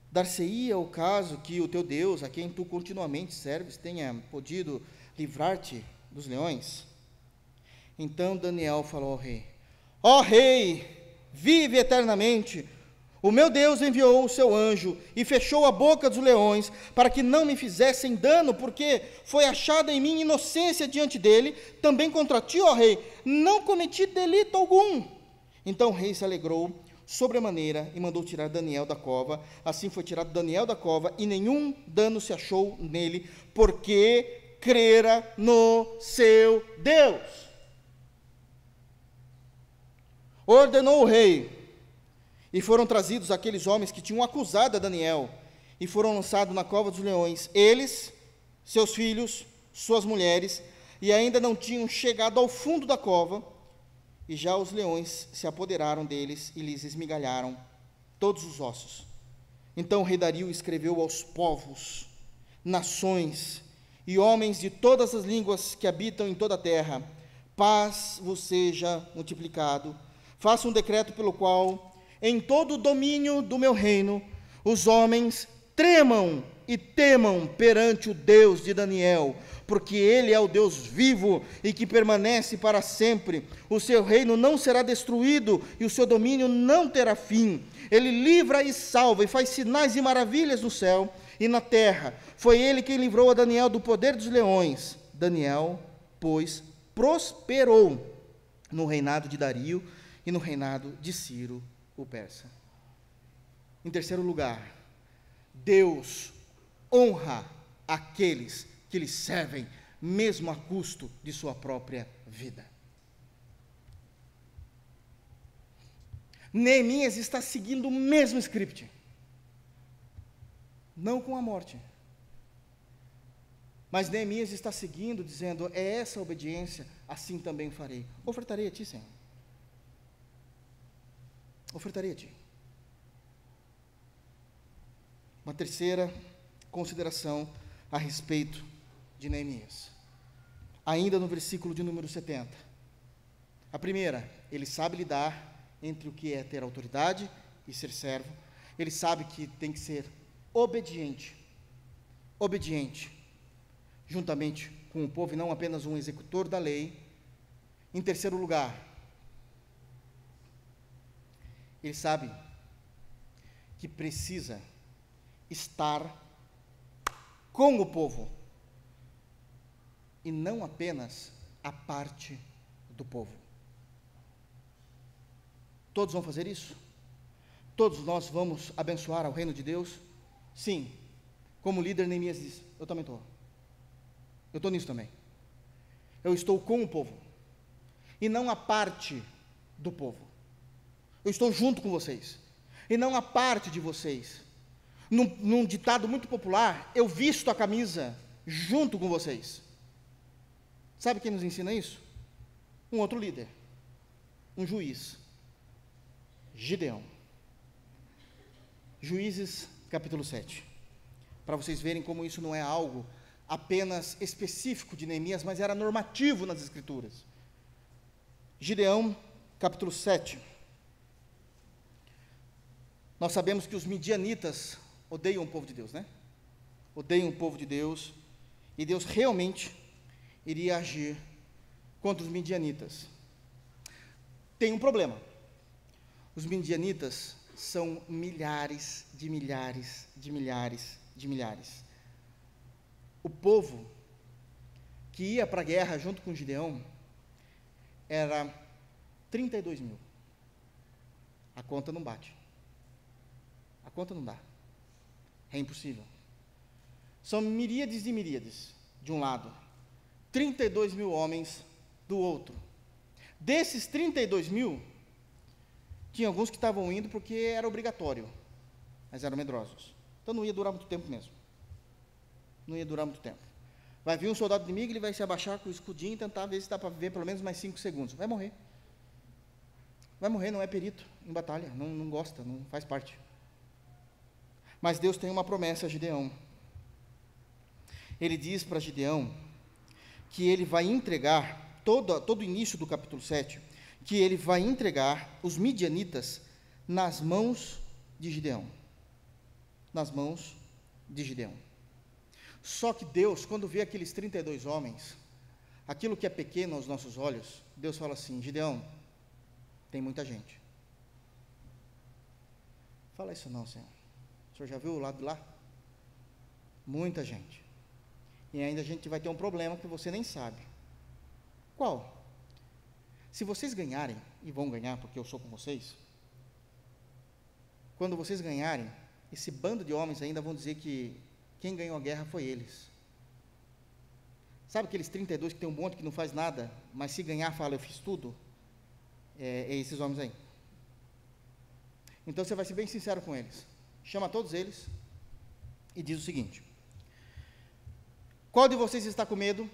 dar-se-ia o caso que o teu Deus, a quem tu continuamente serves, tenha podido livrar-te dos leões? Então Daniel falou ao rei: ó rei, vive eternamente. O meu Deus enviou o seu anjo e fechou a boca dos leões para que não me fizessem dano, porque foi achada em mim inocência diante dele. Também contra ti, ó rei, não cometi delito algum. Então o rei se alegrou sobremaneira e mandou tirar Daniel da cova. Assim foi tirado Daniel da cova e nenhum dano se achou nele, porque crera no seu Deus. Ordenou o rei, e foram trazidos aqueles homens que tinham acusado a Daniel, e foram lançados na cova dos leões, eles, seus filhos, suas mulheres, e ainda não tinham chegado ao fundo da cova, e já os leões se apoderaram deles e lhes esmigalharam todos os ossos. Então o rei Dario escreveu aos povos, nações e homens de todas as línguas que habitam em toda a terra: paz vos seja multiplicado. Faça um decreto pelo qual, em todo o domínio do meu reino, os homens tremam e temam perante o Deus de Daniel, porque ele é o Deus vivo e que permanece para sempre. O seu reino não será destruído e o seu domínio não terá fim. Ele livra e salva e faz sinais e maravilhas no céu e na terra. Foi ele quem livrou a Daniel do poder dos leões. Daniel, pois, prosperou no reinado de Dario e no reinado de Ciro, o persa. Em terceiro lugar, Deus honra aqueles que lhe servem, mesmo a custo de sua própria vida. Neemias está seguindo o mesmo script, não com a morte, mas Neemias está seguindo, dizendo: é essa a obediência, assim também farei. Ofertarei a ti, Senhor. Ofertarei a ti. Uma terceira consideração a respeito de Neemias, ainda no versículo de número 70. A primeira, ele sabe lidar entre o que é ter autoridade e ser servo. Ele sabe que tem que ser obediente, juntamente com o povo, e não apenas um executor da lei. Em terceiro lugar, ele sabe que precisa estar com o povo, e não apenas a parte do povo. Todos vão fazer isso? Todos nós vamos abençoar ao reino de Deus? Sim. Como líder, Neemias diz: eu também estou. Eu estou nisso também. Eu estou com o povo, e não a parte do povo. Eu estou junto com vocês, e não a parte de vocês. Num ditado muito popular, eu visto a camisa junto com vocês. Sabe quem nos ensina isso? Um outro líder, um juiz, Gideão. Juízes, capítulo 7. Para vocês verem como isso não é algo apenas específico de Neemias, mas era normativo nas Escrituras. Gideão, capítulo 7. Nós sabemos que os midianitas odeiam o povo de Deus, né? Odeiam o povo de Deus, e Deus realmente iria agir contra os midianitas. Tem um problema. Os midianitas são milhares de milhares de milhares de milhares. O povo que ia para a guerra junto com Gideão era 32 mil. A conta não bate. A conta não dá. É impossível. São miríades e miríades de um lado, 32 mil homens do outro. Desses 32 mil, tinha alguns que estavam indo porque era obrigatório, mas eram medrosos. Então não ia durar muito tempo mesmo. Não ia durar muito tempo. Vai vir um soldado inimigo, ele vai se abaixar com o escudinho e tentar ver se dá para viver pelo menos mais 5 segundos. Vai morrer. Vai morrer, não é perito em batalha, não gosta, não faz parte. Mas Deus tem uma promessa a Gideão. Ele diz para Gideão que ele vai entregar, todo o início do capítulo 7, que ele vai entregar os midianitas nas mãos de Gideão. Nas mãos de Gideão. Só que Deus, quando vê aqueles 32 homens, aquilo que é pequeno aos nossos olhos, Deus fala assim: Gideão, tem muita gente. Fala isso não, Senhor. O Senhor já viu o lado de lá? Muita gente. E ainda a gente vai ter um problema que você nem sabe. Qual? Se vocês ganharem, e vão ganhar porque eu sou com vocês, quando vocês ganharem, esse bando de homens ainda vão dizer que quem ganhou a guerra foi eles. Sabe aqueles 32 que tem um monte que não faz nada, mas se ganhar fala, eu fiz tudo? É esses homens aí. Então você vai ser bem sincero com eles. Chama todos eles e diz o seguinte: qual de vocês está com medo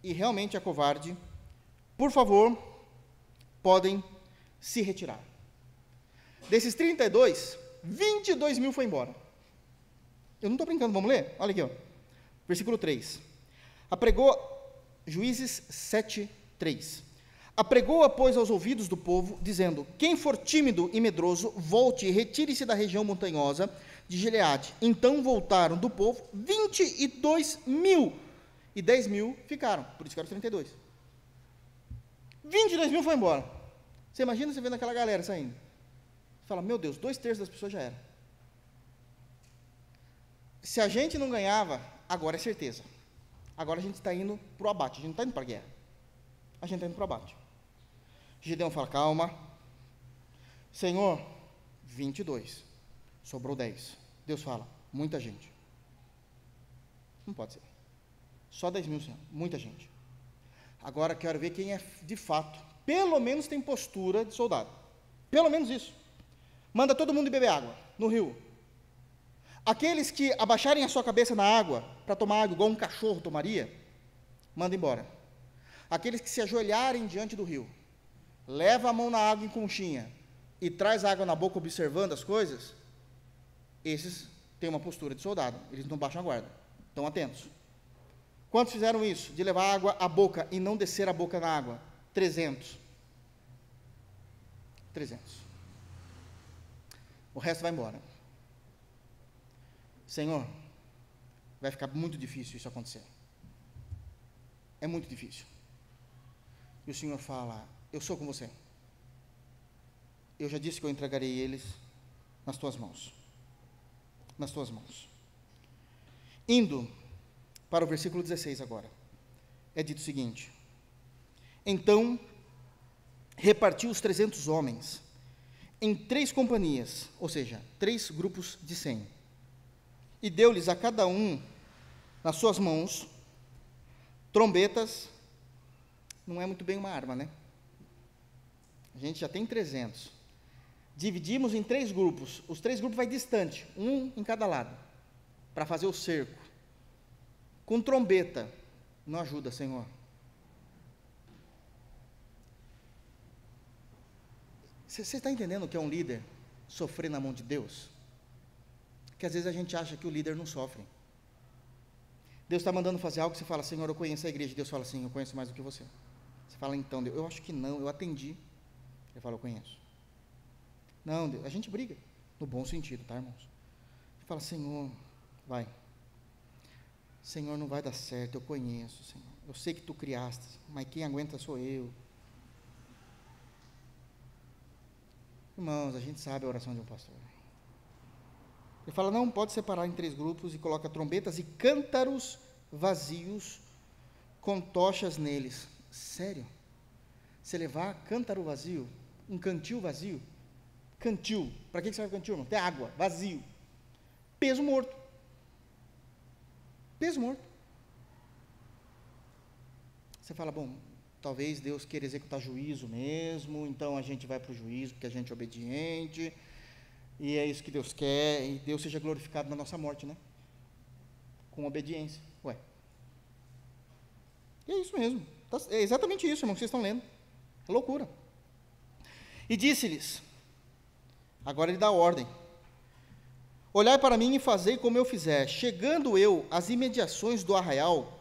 e realmente é covarde? Por favor, podem se retirar. Desses 32, 22 mil foi embora. Eu não estou brincando, vamos ler? Olha aqui, ó. Versículo 3. Apregou, Juízes 7, 3. Apregou-a, pois, aos ouvidos do povo, dizendo: quem for tímido e medroso, volte e retire-se da região montanhosa de Gileade. Então voltaram do povo 22 mil, e 10 mil ficaram, por isso que eram 32. 22 mil foi embora. Você imagina você vendo aquela galera saindo. Você fala: meu Deus, 2/3 das pessoas já eram. Se a gente não ganhava, agora é certeza. Agora a gente está indo para o abate, a gente não está indo para a guerra. A gente está indo para o abate. Gideão fala: calma. Senhor, 22. Sobrou 10. Deus fala: muita gente. Não pode ser. Só 10 mil, Senhor. Muita gente. Agora quero ver quem é de fato, pelo menos tem postura de soldado. Pelo menos isso. Manda todo mundo beber água no rio. Aqueles que abaixarem a sua cabeça na água, para tomar água igual um cachorro tomaria, manda embora. Aqueles que se ajoelharem diante do rio, leva a mão na água em conchinha e traz água na boca observando as coisas, esses têm uma postura de soldado, eles não baixam a guarda, estão atentos. Quantos fizeram isso, de levar água à boca e não descer a boca na água? 300. 300. O resto vai embora. Senhor, vai ficar muito difícil isso acontecer. É muito difícil. E o Senhor fala: eu sou com você. Eu já disse que eu entregarei eles nas tuas mãos. Nas tuas mãos. Indo para o versículo 16 agora. É dito o seguinte: então repartiu os 300 homens em 3 companhias, ou seja, 3 grupos de 100. E deu-lhes a cada um, nas suas mãos, trombetas. Não é muito bem uma arma, né? A gente já tem 300. Dividimos em 3 grupos. Os 3 grupos vai distante, um em cada lado, para fazer o cerco. Com trombeta. Não ajuda, Senhor. Você está entendendo o que é um líder sofrer na mão de Deus? Que às vezes a gente acha que o líder não sofre. Deus está mandando fazer algo, você fala: Senhor, eu conheço a igreja. Deus fala assim: eu conheço mais do que você. Você fala: então, Deus, eu acho que não, eu atendi. Ele fala: eu conheço. Não, Deus, a gente briga, no bom sentido, tá, irmãos? Ele fala: Senhor, vai. Senhor, não vai dar certo, eu conheço, Senhor. Eu sei que tu criaste, mas quem aguenta sou eu. Irmãos, a gente sabe a oração de um pastor. Ele fala: não, pode separar em 3 grupos e coloca trombetas e cântaros vazios com tochas neles. Sério? Você levar cântaro vazio, um cantil vazio? Cantil, para que serve cantil, irmão? Tem água, vazio. Peso morto. Peso morto. Você fala: bom, talvez Deus queira executar juízo mesmo, então a gente vai para o juízo, porque a gente é obediente, e é isso que Deus quer, e Deus seja glorificado na nossa morte, né? Com obediência. Ué. E é isso mesmo. É exatamente isso, irmão, que vocês estão lendo. É loucura. E disse-lhes, agora ele dá ordem: olhai para mim e fazei como eu fizer. Chegando eu às imediações do arraial,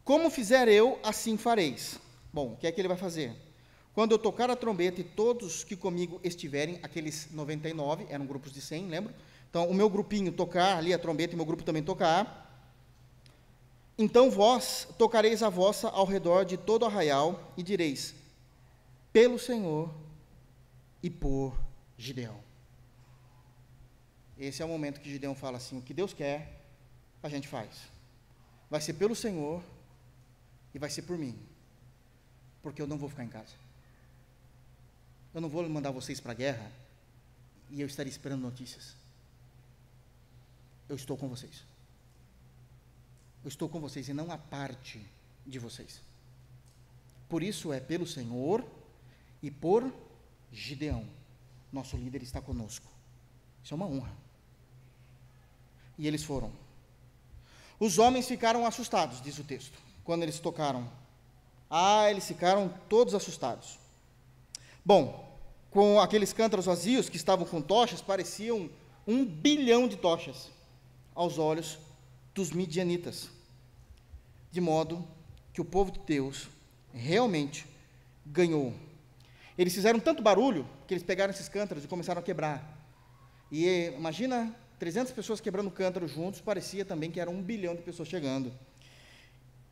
como fizer eu, assim fareis. Bom, o que é que ele vai fazer? quando eu tocar a trombeta e todos que comigo estiverem, aqueles 99, eram grupos de 100, lembra? Então, o meu grupinho tocar ali a trombeta e o meu grupo também tocar. Então vós tocareis a vossa ao redor de todo o arraial e direis, pelo Senhor e por Gideão. Esse é o momento que Gideão fala assim, o que Deus quer, a gente faz. Vai ser pelo Senhor e vai ser por mim, porque eu não vou ficar em casa. Eu não vou mandar vocês para a guerra e eu estarei esperando notícias. Eu estou com vocês. Eu estou com vocês e não a parte de vocês. Por isso é pelo Senhor e por Gideão. Nosso líder está conosco. Isso é uma honra. E eles foram. Os homens ficaram assustados, diz o texto, quando eles tocaram. Eles ficaram todos assustados. Bom, com aqueles cântaros vazios que estavam com tochas, pareciam 1 bilhão de tochas aos olhos dos midianitas. De modo que o povo de Deus realmente ganhou. Eles fizeram tanto barulho que eles pegaram esses cântaros e começaram a quebrar. E imagina 300 pessoas quebrando cântaro juntos, parecia também que era 1 bilhão de pessoas chegando.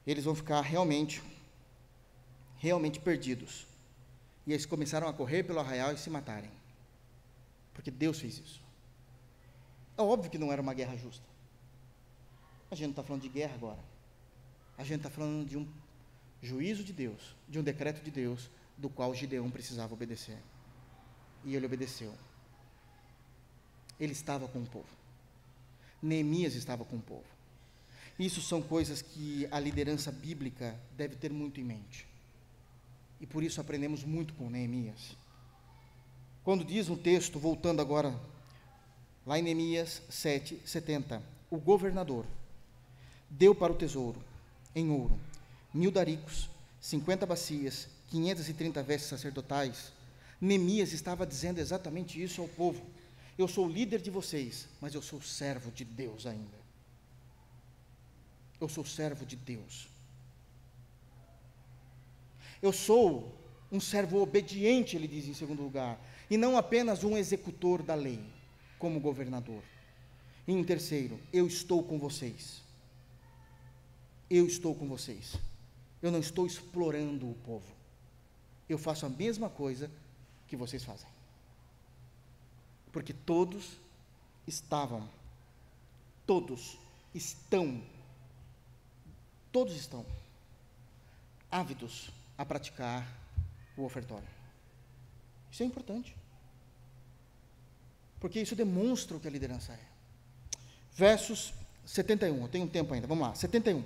Eles vão ficar realmente perdidos. E eles começaram a correr pelo arraial e se matarem. Porque Deus fez isso. É óbvio que não era uma guerra justa. A gente não está falando de guerra agora. A gente está falando de um juízo de Deus, de um decreto de Deus, do qual Gideão precisava obedecer. E ele obedeceu. Ele estava com o povo. Neemias estava com o povo. Isso são coisas que a liderança bíblica deve ter muito em mente. E por isso aprendemos muito com Neemias. Quando diz um texto, voltando agora, lá em Neemias 7:70, o governador deu para o tesouro, em ouro, 1000 daricos, 50 bacias, 530 vestes sacerdotais. Neemias estava dizendo exatamente isso ao povo. Eu sou o líder de vocês, mas eu sou servo de Deus ainda. Eu sou servo de Deus. Eu sou um servo obediente, ele diz em segundo lugar, e não apenas um executor da lei, como governador. E em terceiro, eu estou com vocês. Eu estou com vocês. Eu não estou explorando o povo. Eu faço a mesma coisa que vocês fazem. Porque todos estão ávidos a praticar o ofertório. Isso é importante. Porque isso demonstra o que a liderança é. Versos 71, eu tenho tempo ainda, vamos lá, 71.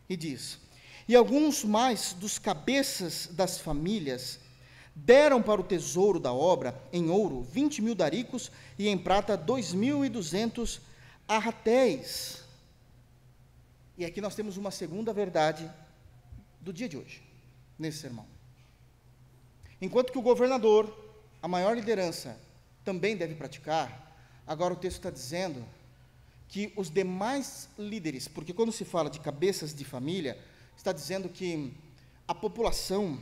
E diz, e alguns mais dos cabeças das famílias deram para o tesouro da obra, em ouro, 20.000 daricos, e em prata, 2.200 arratéis. E aqui nós temos uma segunda verdade do dia de hoje, nesse sermão. Enquanto que o governador, a maior liderança, também deve praticar, agora o texto está dizendo que os demais líderes, porque quando se fala de cabeças de família, está dizendo que a população,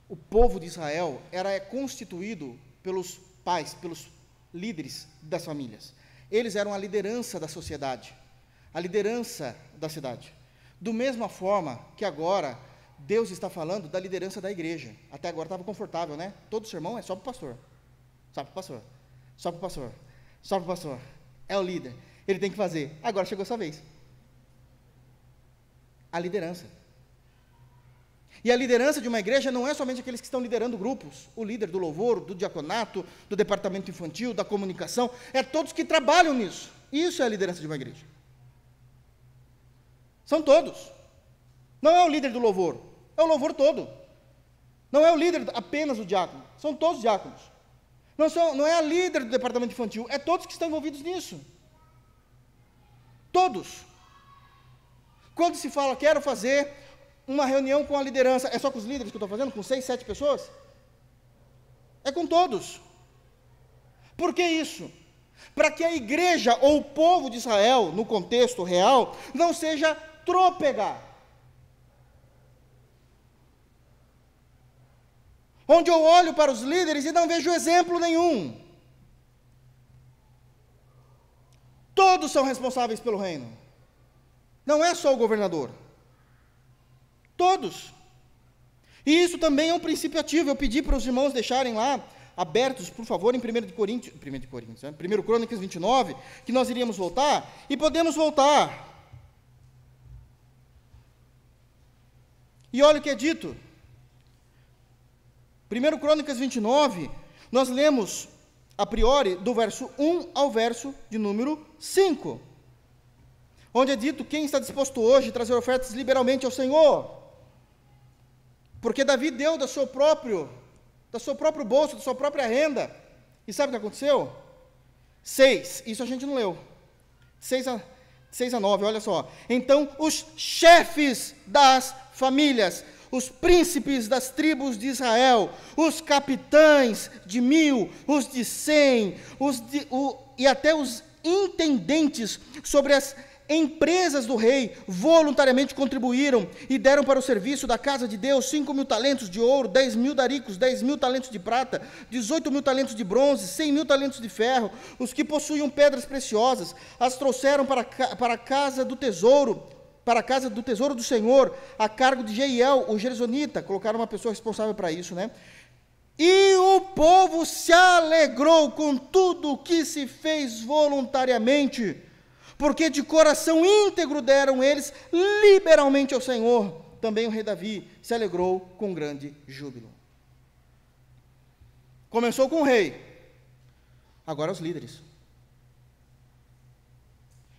o povo de Israel, era constituído pelos pais, pelos líderes das famílias. Eles eram a liderança da sociedade, a liderança da cidade. Do mesma forma que agora, Deus está falando da liderança da igreja. Até agora estava confortável, né? Todo sermão é só para o pastor. Só para o pastor. Só para o pastor. Só para o pastor. É o líder. Ele tem que fazer. Agora chegou a sua vez. A liderança. E a liderança de uma igreja não é somente aqueles que estão liderando grupos, o líder do louvor, do diaconato, do departamento infantil, da comunicação, é todos que trabalham nisso. Isso é a liderança de uma igreja. São todos. Não é o líder do louvor, é o louvor todo. Não é o líder apenas do diácono, são todos diáconos. Não é a líder do departamento infantil, é todos que estão envolvidos nisso. Todos. Quando se fala, quero fazer uma reunião com a liderança, é só com os líderes que eu estou fazendo? Com 6, 7 pessoas? É com todos. Por que isso? Para que a igreja ou o povo de Israel, no contexto real, não seja trôpega. onde eu olho para os líderes e não vejo exemplo nenhum. Todos são responsáveis pelo reino. Não é só o governador. Todos. E isso também é um princípio ativo. Eu pedi para os irmãos deixarem lá abertos, por favor, em 1 Crônicas 29, que nós iríamos voltar, e podemos voltar. E olha o que é dito. 1 Crônicas 29, nós lemos, a priori, do verso 1 ao verso de número 5, onde é dito: quem está disposto hoje a trazer ofertas liberalmente ao Senhor? Porque Davi deu do seu próprio bolso, da sua própria renda. E sabe o que aconteceu? 6, isso a gente não leu. 6 a 9, olha só. Então, os chefes das famílias, os príncipes das tribos de Israel, os capitães de 1000, os de 100, e até os intendentes sobre as empresas do rei, voluntariamente contribuíram e deram para o serviço da casa de Deus 5.000 talentos de ouro, 10.000 daricos, 10.000 talentos de prata, 18.000 talentos de bronze, 100.000 talentos de ferro. Os que possuíam pedras preciosas as trouxeram para a casa do tesouro, para a casa do tesouro do Senhor, a cargo de Jeiel, o gersonita. Colocaram uma pessoa responsável para isso, né? E o povo se alegrou com tudo o que se fez voluntariamente, porque de coração íntegro deram eles liberalmente ao Senhor. Também o rei Davi se alegrou com grande júbilo. Começou com o rei, agora os líderes.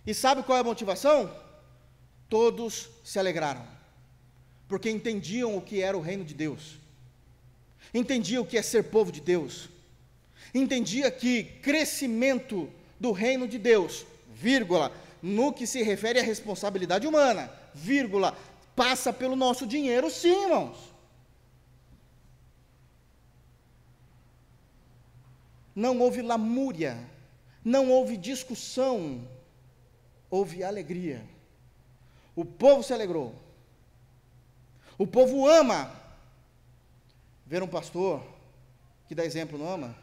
E sabe qual é a motivação? Todos se alegraram, porque entendiam o que era o reino de Deus, entendiam o que é ser povo de Deus, entendia que crescimento do reino de Deus, vírgula, no que se refere à responsabilidade humana, vírgula, passa pelo nosso dinheiro, sim, irmãos. Não houve lamúria, não houve discussão, houve alegria. O povo se alegrou. O povo ama ver um pastor que dá exemplo, não ama,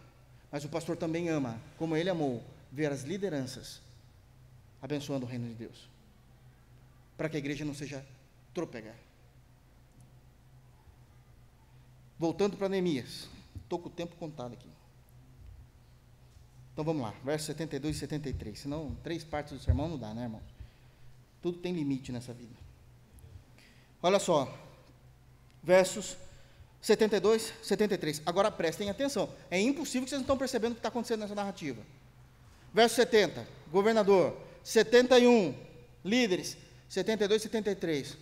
mas o pastor também ama, como ele amou, ver as lideranças abençoando o reino de Deus, para que a igreja não seja trôpega. Voltando para Neemias, estou com o tempo contado aqui. Então vamos lá, versos 72 e 73, senão 3 partes do sermão não dá, né, irmão? Tudo tem limite nessa vida. Olha só, versos 72, 73. Agora prestem atenção, é impossível que vocês não estão percebendo o que está acontecendo nessa narrativa. Verso 70, governador. 71, líderes. 72, 73,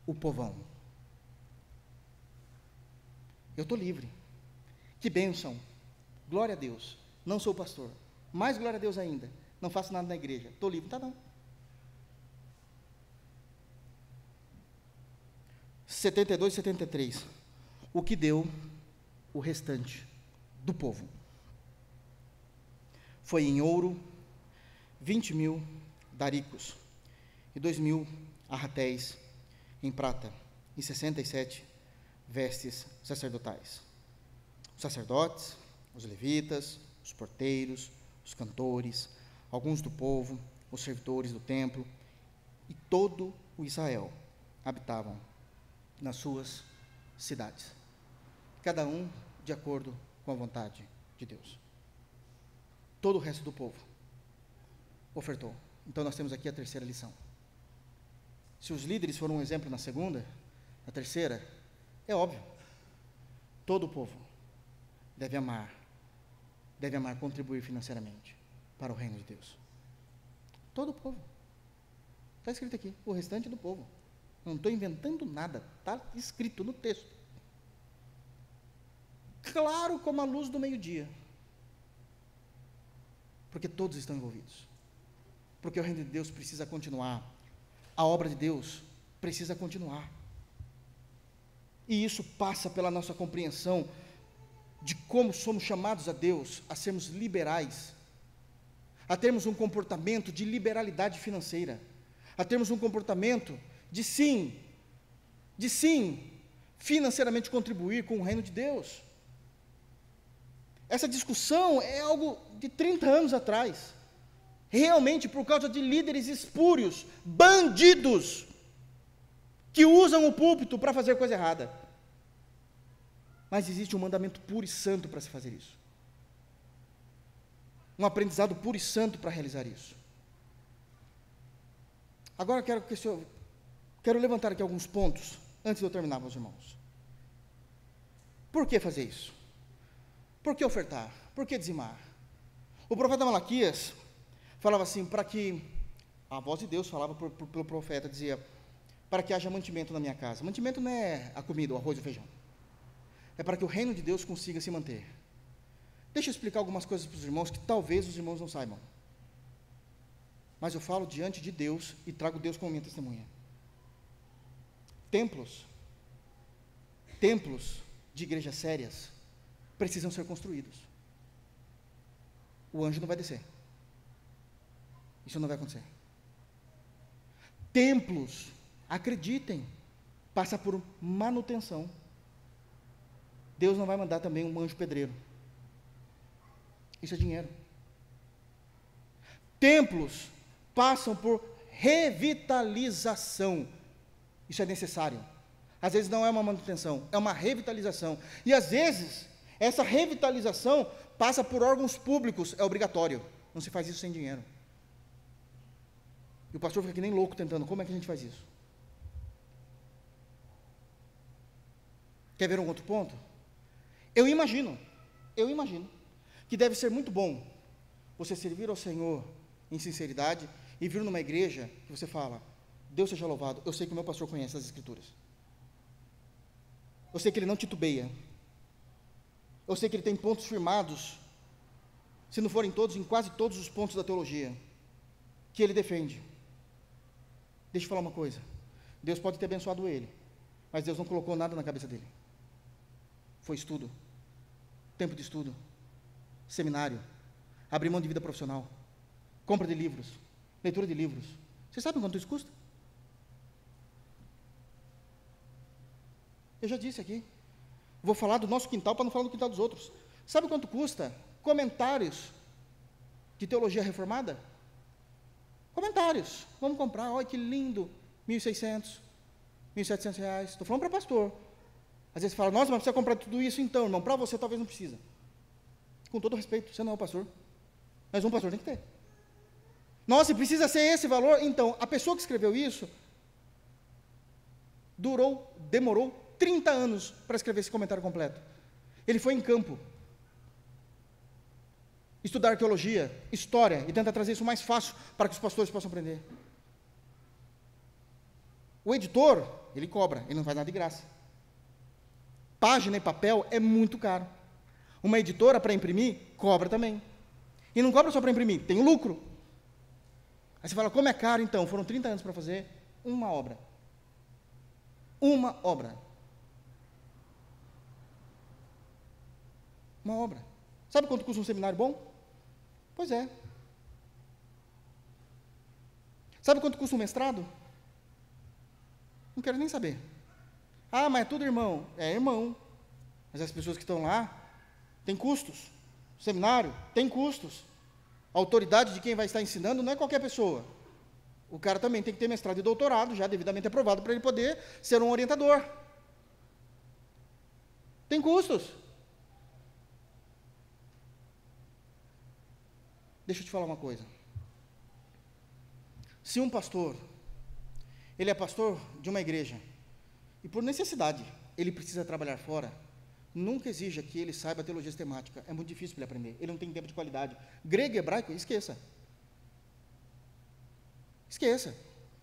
o povão. Eu estou livre. Que bênção. Glória a Deus. Não sou pastor. Mais glória a Deus ainda. Não faço nada na igreja. Estou livre. Tá não. 72, 73. O que deu o restante do povo? Foi em ouro 20.000 daricos e 2.000 arratéis em prata e 67 vestes sacerdotais. Os sacerdotes, os levitas, os porteiros, os cantores, alguns do povo, os servidores do templo e todo o Israel habitavam nas suas cidades, cada um de acordo com a vontade de Deus. Todo o resto do povo ofertou. Então nós temos aqui a terceira lição. Se os líderes foram um exemplo na segunda, a terceira, é óbvio, todo o povo deve amar contribuir financeiramente para o reino de Deus. Todo o povo. Está escrito aqui, o restante do povo. Não estou inventando nada, está escrito no texto. Claro como a luz do meio-dia. Porque todos estão envolvidos. Porque o reino de Deus precisa continuar. A obra de Deus precisa continuar. E isso passa pela nossa compreensão de como somos chamados a Deus a sermos liberais, a termos um comportamento de liberalidade financeira, a termos um comportamento de sim, financeiramente contribuir com o reino de Deus. Essa discussão é algo de 30 anos atrás, realmente por causa de líderes espúrios, bandidos, que usam o púlpito para fazer coisa errada. Mas existe um mandamento puro e santo para se fazer isso, um aprendizado puro e santo para realizar isso. Agora quero levantar aqui alguns pontos, antes de eu terminar, meus irmãos. Por que fazer isso? Por que ofertar? Por que dizimar? O profeta Malaquias falava assim, para que, a voz de Deus falava pelo profeta, dizia, para que haja mantimento na minha casa. Mantimento não é a comida, o arroz e o feijão. É para que o reino de Deus consiga se manter. Deixa eu explicar algumas coisas para os irmãos, que talvez os irmãos não saibam. Mas eu falo diante de Deus e trago Deus como minha testemunha. Templos de igrejas sérias precisam ser construídos. O anjo não vai descer. Isso não vai acontecer. Templos, acreditem, passa por manutenção. Deus não vai mandar também um anjo pedreiro. Isso é dinheiro. Templos passam por revitalização. Isso é necessário. Às vezes não é uma manutenção, é uma revitalização. E às vezes, essa revitalização passa por órgãos públicos, é obrigatório. Não se faz isso sem dinheiro. E o pastor fica que nem louco tentando, como é que a gente faz isso? Quer ver um outro ponto? Eu imagino, que deve ser muito bom você servir ao Senhor em sinceridade e vir numa igreja que você fala, Deus seja louvado, eu sei que o meu pastor conhece as Escrituras. Eu sei que ele não titubeia. Eu sei que ele tem pontos firmados, se não forem todos, em quase todos os pontos da teologia, que ele defende. Deixa eu falar uma coisa, Deus pode ter abençoado ele, mas Deus não colocou nada na cabeça dele. Foi estudo, tempo de estudo, seminário, abrir mão de vida profissional, compra de livros, leitura de livros. Vocês sabem quanto isso custa? Eu já disse aqui, vou falar do nosso quintal para não falar do quintal dos outros. Sabe quanto custa comentários de teologia reformada? Comentários, vamos comprar, olha que lindo, 1.600, 1.700 reais, estou falando para pastor. Às vezes fala, nossa, mas precisa comprar tudo isso então, irmão, para você talvez não precisa. Com todo respeito, você não é o pastor, mas um pastor tem que ter. Nossa, precisa ser esse valor? Então, a pessoa que escreveu isso, demorou 30 anos para escrever esse comentário completo. Ele foi em campo, estudar arqueologia, história, e tentar trazer isso mais fácil para que os pastores possam aprender. O editor, ele cobra, ele não faz nada de graça. Página e papel é muito caro. Uma editora para imprimir, cobra também. E não cobra só para imprimir, tem o lucro. Aí você fala, como é caro então? Foram 30 anos para fazer uma obra. Uma obra. Uma obra. Sabe quanto custa um seminário bom? Pois é. Sabe quanto custa um mestrado? Não quero nem saber. Ah, mas é tudo irmão. É irmão. Mas as pessoas que estão lá têm custos. O seminário tem custos. A autoridade de quem vai estar ensinando não é qualquer pessoa. O cara também tem que ter mestrado e doutorado, já devidamente aprovado, para ele poder ser um orientador. Tem custos. Deixa eu te falar uma coisa. Se um pastor, ele é pastor de uma igreja, e por necessidade, ele precisa trabalhar fora, nunca exija que ele saiba teologia sistemática. É muito difícil para ele aprender. Ele não tem tempo de qualidade. Grego e hebraico, esqueça. Esqueça.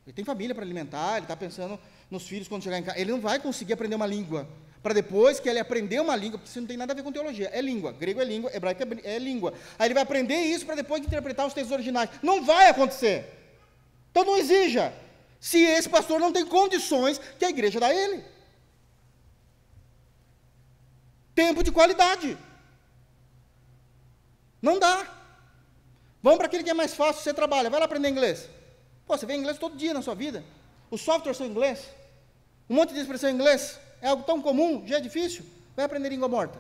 Ele tem família para alimentar, ele está pensando nos filhos quando chegar em casa. Ele não vai conseguir aprender uma língua, para depois que ele aprender uma língua, porque isso não tem nada a ver com teologia, é língua. Grego é língua, hebraico é língua. Aí ele vai aprender isso para depois interpretar os textos originais. Não vai acontecer. Então não exija, se esse pastor não tem condições que a igreja dá a ele. Tempo de qualidade. Não dá. Vamos para aquele que é mais fácil, você trabalha, vai lá aprender inglês. Pô, você vê inglês todo dia na sua vida. Os softwares são em inglês. Um monte de expressão em inglês. É algo tão comum, já é difícil. Vai aprender língua morta.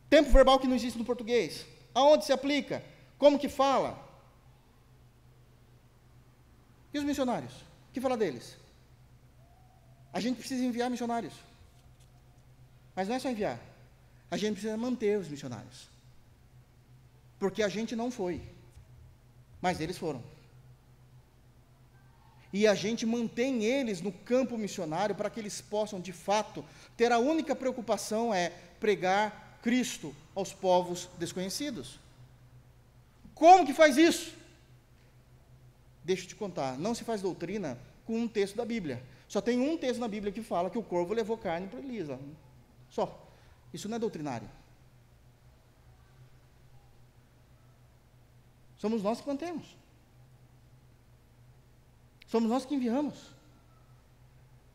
Tempo verbal que não existe no português. Aonde se aplica? Como que fala? E os missionários? O que fala deles? A gente precisa enviar missionários. Mas não é só enviar. A gente precisa manter os missionários. Porque a gente não foi. Mas eles foram. E a gente mantém eles no campo missionário para que eles possam, de fato, ter a única preocupação é pregar Cristo aos povos desconhecidos. Como que faz isso? Deixa eu te contar, não se faz doutrina com um texto da Bíblia. Só tem um texto na Bíblia que fala que o corvo levou carne para Elisa. Só. Isso não é doutrinário. Somos nós que mantemos. Somos nós que enviamos.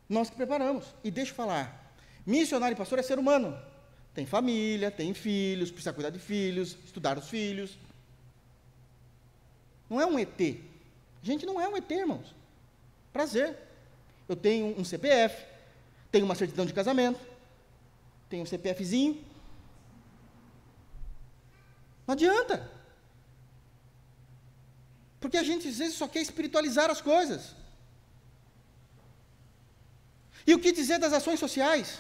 Nós que preparamos. E deixa eu falar, missionário e pastor é ser humano. Tem família, tem filhos, precisa cuidar de filhos, estudar os filhos. Não é um ET. A gente não é um ET, irmãos. Prazer. Eu tenho um CPF, tenho uma certidão de casamento, tenho um CPFzinho. Não adianta. Porque a gente às vezes só quer espiritualizar as coisas. E o que dizer das ações sociais?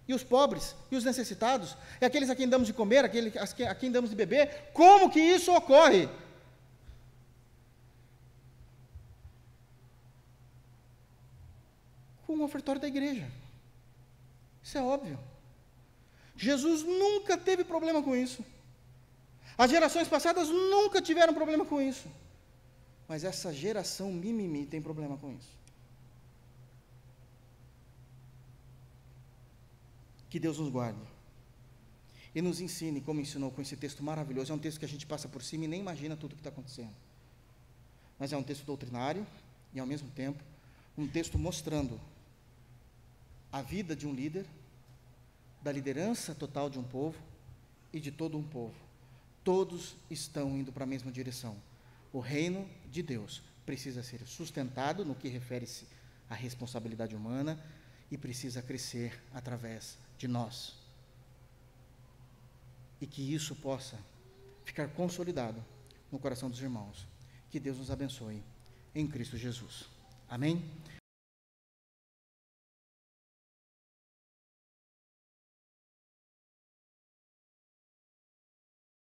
E os pobres, e os necessitados, e aqueles a quem damos de comer, aqueles a quem damos de beber? Como que isso ocorre? Com o ofertório da igreja. Isso é óbvio. Jesus nunca teve problema com isso. As gerações passadas nunca tiveram problema com isso. Mas essa geração mimimi tem problema com isso. Que Deus nos guarde. E nos ensine, como ensinou com esse texto maravilhoso. É um texto que a gente passa por cima e nem imagina tudo o que está acontecendo. Mas é um texto doutrinário e, ao mesmo tempo, um texto mostrando a vida de um líder, da liderança total de um povo e de todo um povo. Todos estão indo para a mesma direção. O reino de Deus precisa ser sustentado no que refere-se à responsabilidade humana e precisa crescer através de nós. E que isso possa ficar consolidado no coração dos irmãos. Que Deus nos abençoe em Cristo Jesus. Amém?